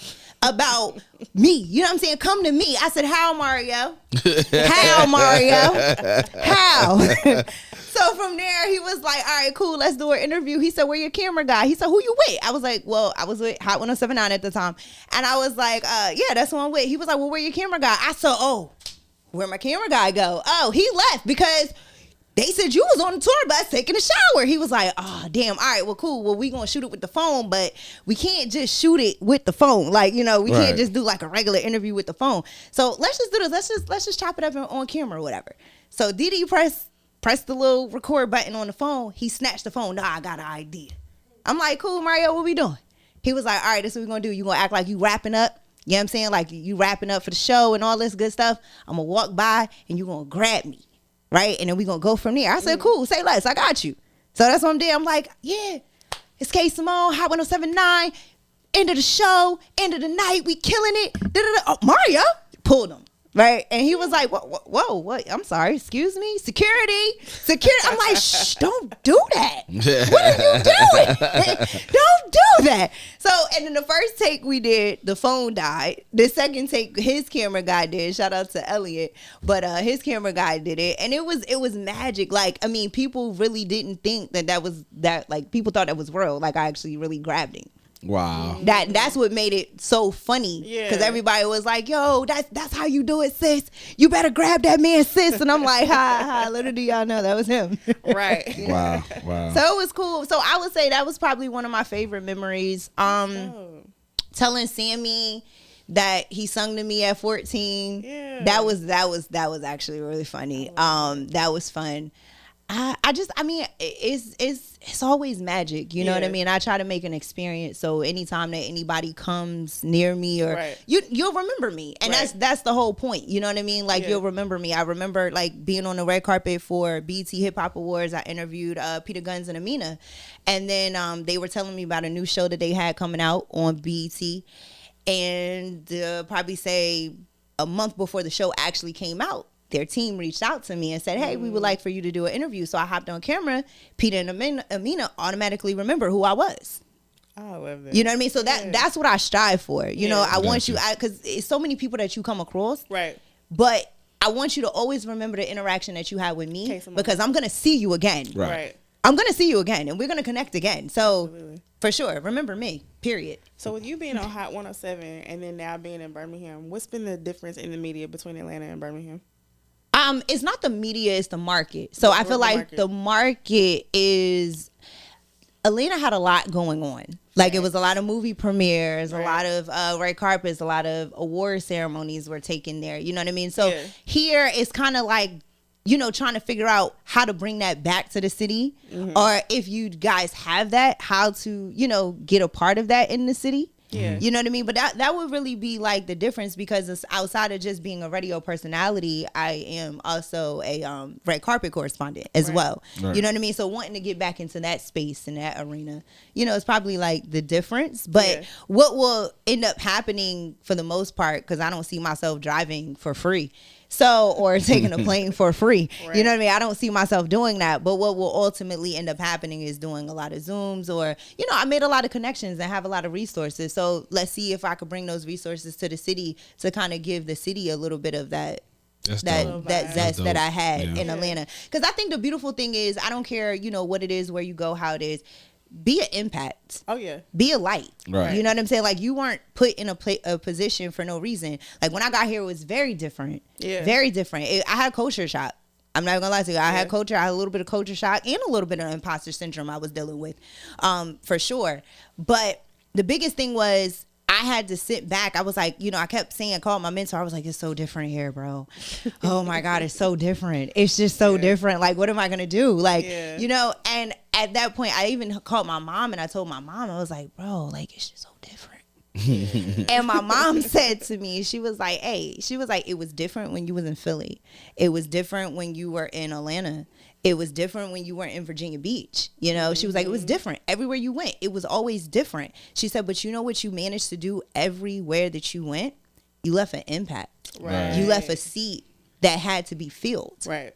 about me. You know what I'm saying? Come to me. I said, how, Mario? How, Mario? How? So from there, he was like, all right, cool, let's do an interview. He said, where your camera guy? He said, who you with? I was like, well, I was with Hot 1079 at the time. And I was like, yeah, that's who I'm with. He was like, well, where your camera guy? I said, oh, where my camera guy go? Oh, he left because they said you was on the tour bus taking a shower. He was like, oh, damn. All right, well, cool. Well, we going to shoot it with the phone, but we can't just shoot it with the phone. Like, you know, we can't just do like a regular interview with the phone. So let's just do this. Let's just chop it up on camera or whatever. So Didi pressed the little record button on the phone. He snatched the phone. Nah, I got an idea. I'm like, cool, Mario, what we doing? He was like, all right, this is what we're going to do. You going to act like you wrapping up. You know what I'm saying? Like you wrapping up for the show and all this good stuff. I'm going to walk by and you going to grab me. Right? And then we going to go from there. I said, cool, say less. I got you. So that's what I'm doing. I'm like, yeah, it's K.Samone, Hot 1079. End of the show. End of the night. We killing it. Da-da-da. Oh, Mario pulled him. Right? And he was like, whoa, what? I'm sorry. Excuse me? Security. I'm like, shh, don't do that. What are you doing? Don't do that. So, and in the first take we did, the phone died. The second take, his camera guy did. Shout out to Elliot. But his camera guy did it. And it was magic. Like, I mean, people really didn't think like, people thought that was real. Like, I actually really grabbed him. Wow. That's what made it so funny. Yeah. Because everybody was like, yo, that's how you do it, sis. You better grab that man, sis. And I'm like, ha, little do y'all know that was him. Right. Wow. So it was cool. So I would say that was probably one of my favorite memories. Telling Sammy that he sung to me at 14. Yeah. That was actually really funny. That was fun. It's always magic, you know what I mean? I try to make an experience so anytime that anybody comes near me or you'll remember me. And that's the whole point, you know what I mean? Like you'll remember me. I remember like being on the red carpet for BET Hip Hop Awards. I interviewed Peter Guns and Amina. And then they were telling me about a new show that they had coming out on BET. And probably say a month before the show actually came out, their team reached out to me and said, hey, we would like for you to do an interview. So I hopped on camera. Peter and Amina automatically remember who I was. I love that. You know what I mean? So that's what I strive for. You know, I want you, because it's so many people that you come across. Right. But I want you to always remember the interaction that you had with me because I'm going to see you again. Right. I'm going to see you again and we're going to connect again. So for sure, remember me, period. So with you being on Hot 107 and then now being in Birmingham, what's been the difference in the media between Atlanta and Birmingham? It's not the media, it's the market. So I feel like the market is, Atlanta had a lot going on. Like it was a lot of movie premieres, a lot of red carpets, a lot of award ceremonies were taken there. You know what I mean? So here it's kind of like, you know, trying to figure out how to bring that back to the city or if you guys have that, how to, you know, get a part of that in the city. Yeah. You know what I mean? But that would really be like the difference, because it's outside of just being a radio personality, I am also a red carpet correspondent as well. Right. You know what I mean? So wanting to get back into that space and that arena, you know, it's probably like the difference. But what will end up happening for the most part, because I don't see myself driving for free. So, or taking a plane for free. Right. You know what I mean? I don't see myself doing that. But what will ultimately end up happening is doing a lot of Zooms, or, you know, I made a lot of connections and have a lot of resources. So let's see if I could bring those resources to the city to kind of give the city a little bit of that zest that I had in Atlanta. Because I think the beautiful thing is, I don't care, you know, what it is, where you go, how it is. Be an impact. Oh yeah. Be a light. Right. You know what I'm saying? Like, you weren't put in a position for no reason. Like, when I got here, it was very different. Yeah. Very different. I had culture shock. I'm not gonna lie to you. I had a little bit of culture shock and a little bit of imposter syndrome I was dealing with, for sure. But the biggest thing was, I had to sit back. I was like, you know, I kept saying, call my mentor. I was like, it's so different here, bro. Oh my God, it's so different. It's just so different. Like, what am I going to do? Like, you know, and at that point, I even called my mom and I told my mom, I was like, bro, like, it's just so different. And my mom said to me, she was like, it was different when you was in Philly. It was different when you were in Atlanta. It was different when you weren't in Virginia Beach. You know, she was like, it was different. Everywhere you went, it was always different. She said, but you know what you managed to do everywhere that you went? You left an impact. Right. You left a seat that had to be filled. Right.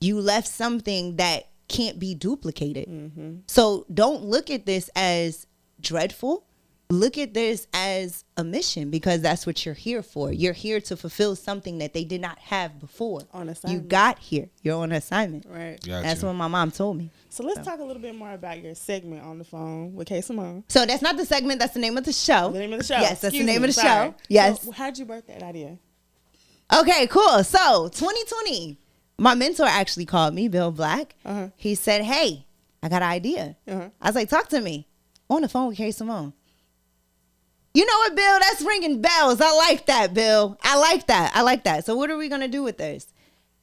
You left something that can't be duplicated. So don't look at this as dreadful. Look at this as a mission, because that's what you're here for. You're here to fulfill something that they did not have before. On assignment. You got here. You're on assignment. Right. Gotcha. That's what my mom told me. So let's talk a little bit more about your segment on the phone with K.Samone. So that's not the segment. That's the name of the show. The name of the show. Yes, that's Excuse the name me, of the sorry. show. Yes. So how'd you birth that idea? Okay, cool. So 2020, my mentor actually called me, Bill Black. He said, hey, I got an idea. I was like, talk to me. On the phone with K.Samone. You know what, Bill? That's ringing bells. I like that, Bill. I like that. So what are we going to do with this?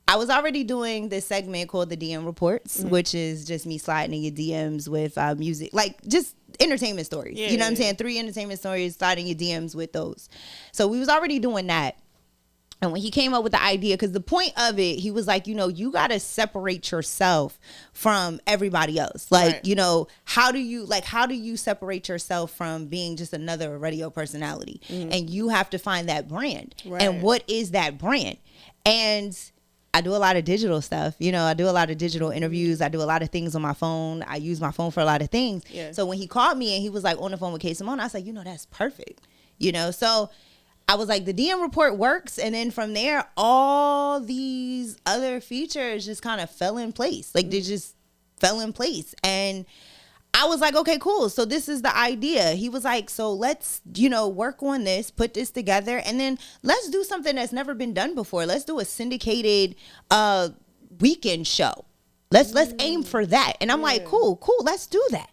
I was already doing this segment called the DM Reports, which is just me sliding in your DMs with music, like just entertainment stories. You know what I'm saying? 3 entertainment stories, sliding your DMs with those. So we was already doing that. And when he came up with the idea, because the point of it, he was like, you know, you got to separate yourself from everybody else. Like, you know, how do you separate yourself from being just another radio personality? And you have to find that brand. And what is that brand? And I do a lot of digital stuff. You know, I do a lot of digital interviews. I do a lot of things on my phone. I use my phone for a lot of things. So when he called me and he was like, on the phone with K.Samone, I was like, you know, that's perfect. You know, so I was like, the DM report works. And then from there, all these other features just kind of fell in place. Like, they just fell in place. And I was like, okay, cool. So this is the idea. He was like, so let's, you know, work on this, put this together. And then let's do something that's never been done before. Let's do a syndicated weekend show. Let's aim for that. And I'm like, cool. Let's do that.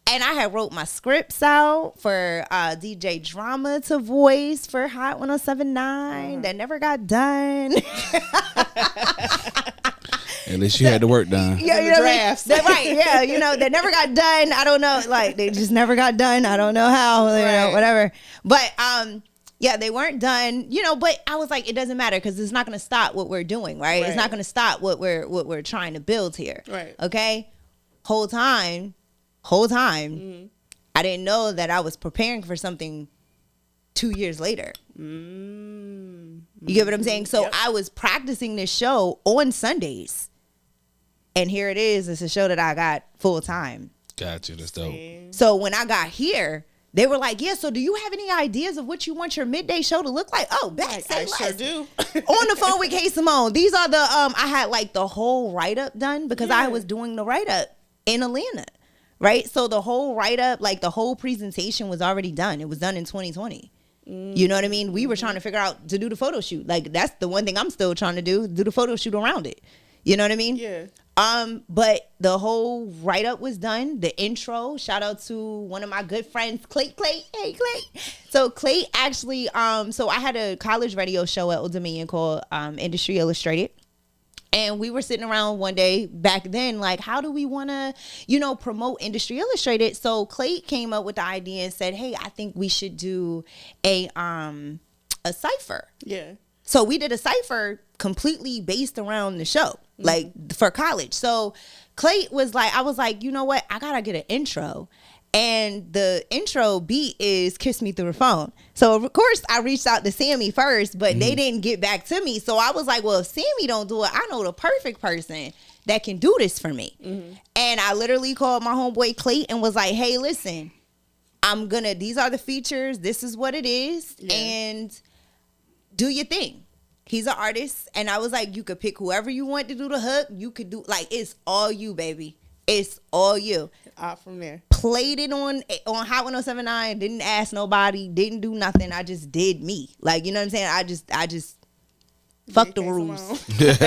And I had wrote my scripts out for DJ Drama to voice for Hot 107.9 that never got done. At least you had the work done. Yeah, you know drafts. Right, yeah, you know, they never got done. I don't know, like, they just never got done. I don't know how, you know, whatever. But, yeah, they weren't done, you know, but I was like, it doesn't matter, because it's not going to stop what we're doing, right? It's not going to stop what we're trying to build here. Right. Okay? Whole time, I didn't know that I was preparing for something 2 years later. You get what I'm saying? So I was practicing this show on Sundays. And here it is. It's a show that I got full time. Gotcha. That's dope. So when I got here, they were like, yeah, so do you have any ideas of what you want your midday show to look like? Oh, bet. I sure do. On the phone with K.Samone. These are the, I had like the whole write-up done because I was doing the write-up in Atlanta. Right? So the whole write-up, like the whole presentation was already done. It was done in 2020. You know what I mean? We were trying to figure out to do the photo shoot. Like, that's the one thing I'm still trying to do the photo shoot around it. You know what I mean? Yeah. But the whole write-up was done. The intro, shout out to one of my good friends, Clay. Hey, Clay. So Clay actually, so I had a college radio show at Old Dominion called Industry Illustrated. And we were sitting around one day back then, like, how do we want to, promote Industry Illustrated? So Clay came up with the idea and said, hey, I think we should do a cipher. Yeah. So we did a cipher completely based around the show, like for college. So Clay was like, I was like, you know what? I got to get an intro. And the intro beat is Kiss Me Through the Phone. So, of course, I reached out to Sammy first, but they didn't get back to me. So I was like, well, if Sammy don't do it, I know the perfect person that can do this for me. And I literally called my homeboy Clay and was like, hey, listen, these are the features. This is what it is. Yeah. And do your thing. He's an artist. And I was like, you could pick whoever you want to do the hook. You could do, like, it's all you, baby. It's all you. Out from there. Played it on Hot 107.9. Didn't ask nobody. Didn't do nothing. I just did me. Like, you know what I'm saying? I just fuck the rules. Forget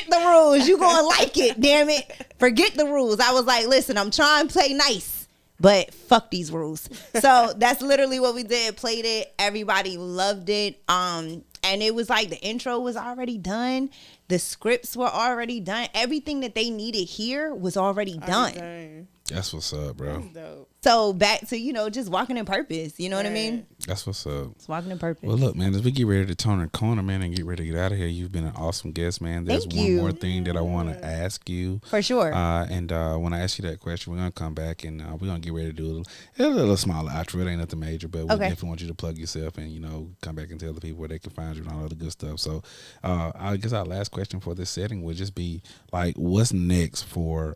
the rules. You gonna like it, damn it. Forget the rules. I was like, listen, I'm trying to play nice, but fuck these rules. So that's literally what we did. Played it. Everybody loved it. And it was like the intro was already done. The scripts were already done. Everything that they needed here was already done. That's what's up, bro. That's dope. So back to, just walking in purpose. You know what I mean? That's what's up. It's walking in purpose. Well, look, man, as we get ready to turn the corner, man, and get ready to get out of here, you've been an awesome guest, man. There's one more thing that I want to ask you. For sure. And when I ask you that question, we're going to come back and we're going to get ready to do a little smaller outro. It ain't nothing major, but we definitely want you to plug yourself and, come back and tell the people where they can find you and all of the good stuff. So I guess our last question for this setting would just be, like, what's next for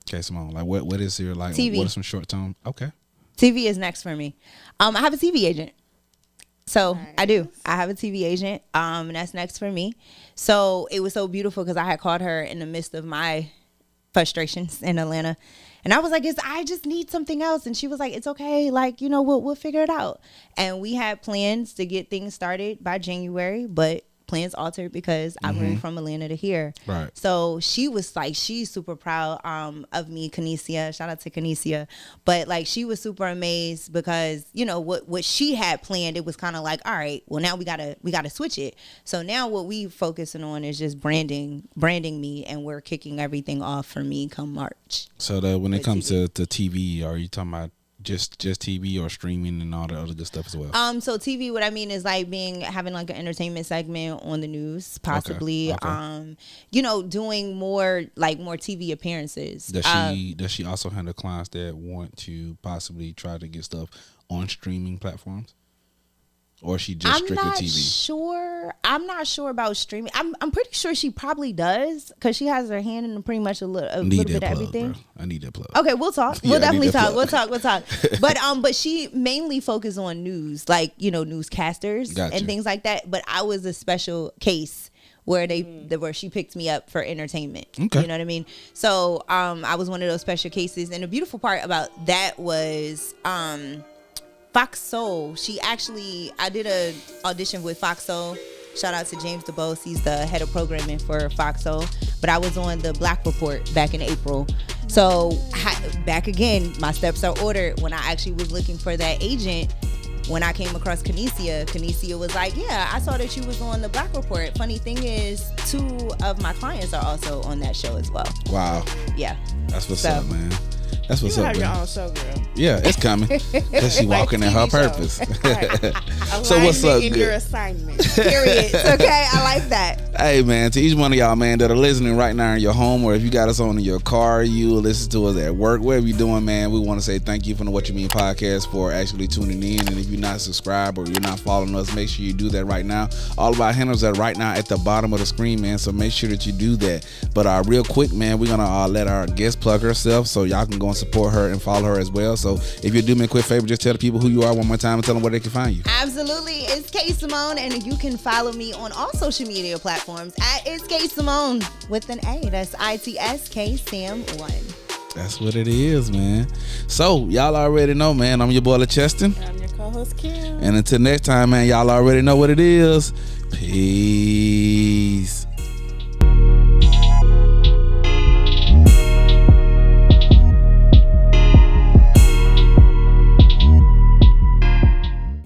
K.Samone? Like, what is your, like, TV. What are some short term? Okay. TV is next for me. I have a TV agent. So nice. I do. I have a TV agent. And that's next for me. So it was so beautiful because I had called her in the midst of my frustrations in Atlanta. And I was like, I just need something else. And she was like, it's okay. Like, we'll figure it out. And we had plans to get things started by January, but plans altered because I moved from Atlanta to here. Right. So she was like, she's super proud of me, Kanesia. Shout out to Kanesia. But like, she was super amazed because, what she had planned, it was kind of like, all right, well, now we gotta switch it. So now what we focusing on is just branding me, and we're kicking everything off for me come March. So when it comes to TV, are you talking about just TV or streaming and all the other good stuff as well? So TV, what I mean is like having like an entertainment segment on the news, possibly. Okay. Doing more TV appearances. Does she also handle clients that want to possibly try to get stuff on streaming platforms? Or is she just strictly TV? I'm not sure about streaming. I'm pretty sure she probably does because she has her hand in pretty much a little bit of everything. Bro. I need that plug. Okay, we'll talk. We'll definitely talk. We'll talk. But she mainly focuses on news, like newscasters and things like that. But I was a special case where where she picked me up for entertainment. Okay. You know what I mean? So I was one of those special cases, and the beautiful part about that was Fox Soul. I did an audition with Fox Soul. Shout out to James DeBose. He's the head of programming for Fox Soul. But I was on the Black Report back in April. So back again, my steps are ordered. When I actually was looking for that agent, when I came across Kanesia was like, yeah, I saw that you was on the Black Report. Funny thing is, 2 of my clients are also on that show as well. Wow. Yeah. That's what's up, man. That's what's up, man. You have your own show, girl. Yeah, it's coming. Because she walking in her purpose. So what's up, in good? Your assignment. Period. Okay, I like that. Hey, man, to each one of y'all, man, that are listening right now in your home, or if you got us on in your car, you listen to us at work, whatever you're doing, man, we want to say thank you from the What You Mean podcast for actually tuning in. And if you're not subscribed or you're not following us, make sure you do that right now. All of our handles are right now at the bottom of the screen, man, so make sure that you do that. But real quick, man, we're going to let our guest plug herself so y'all can go and support her and follow her as well. So if you do me a quick favor, just tell the people who you are one more time and tell them where they can find you. Absolutely. It's K.Samone, and you can follow me on all social media platforms at It's K.Samone with an A. That's ITSKSAM1. That's what it is, man. So y'all already know, man. I'm your boy LaCheston. I'm your co-host Kim. And until next time, man, y'all already know what it is. Peace.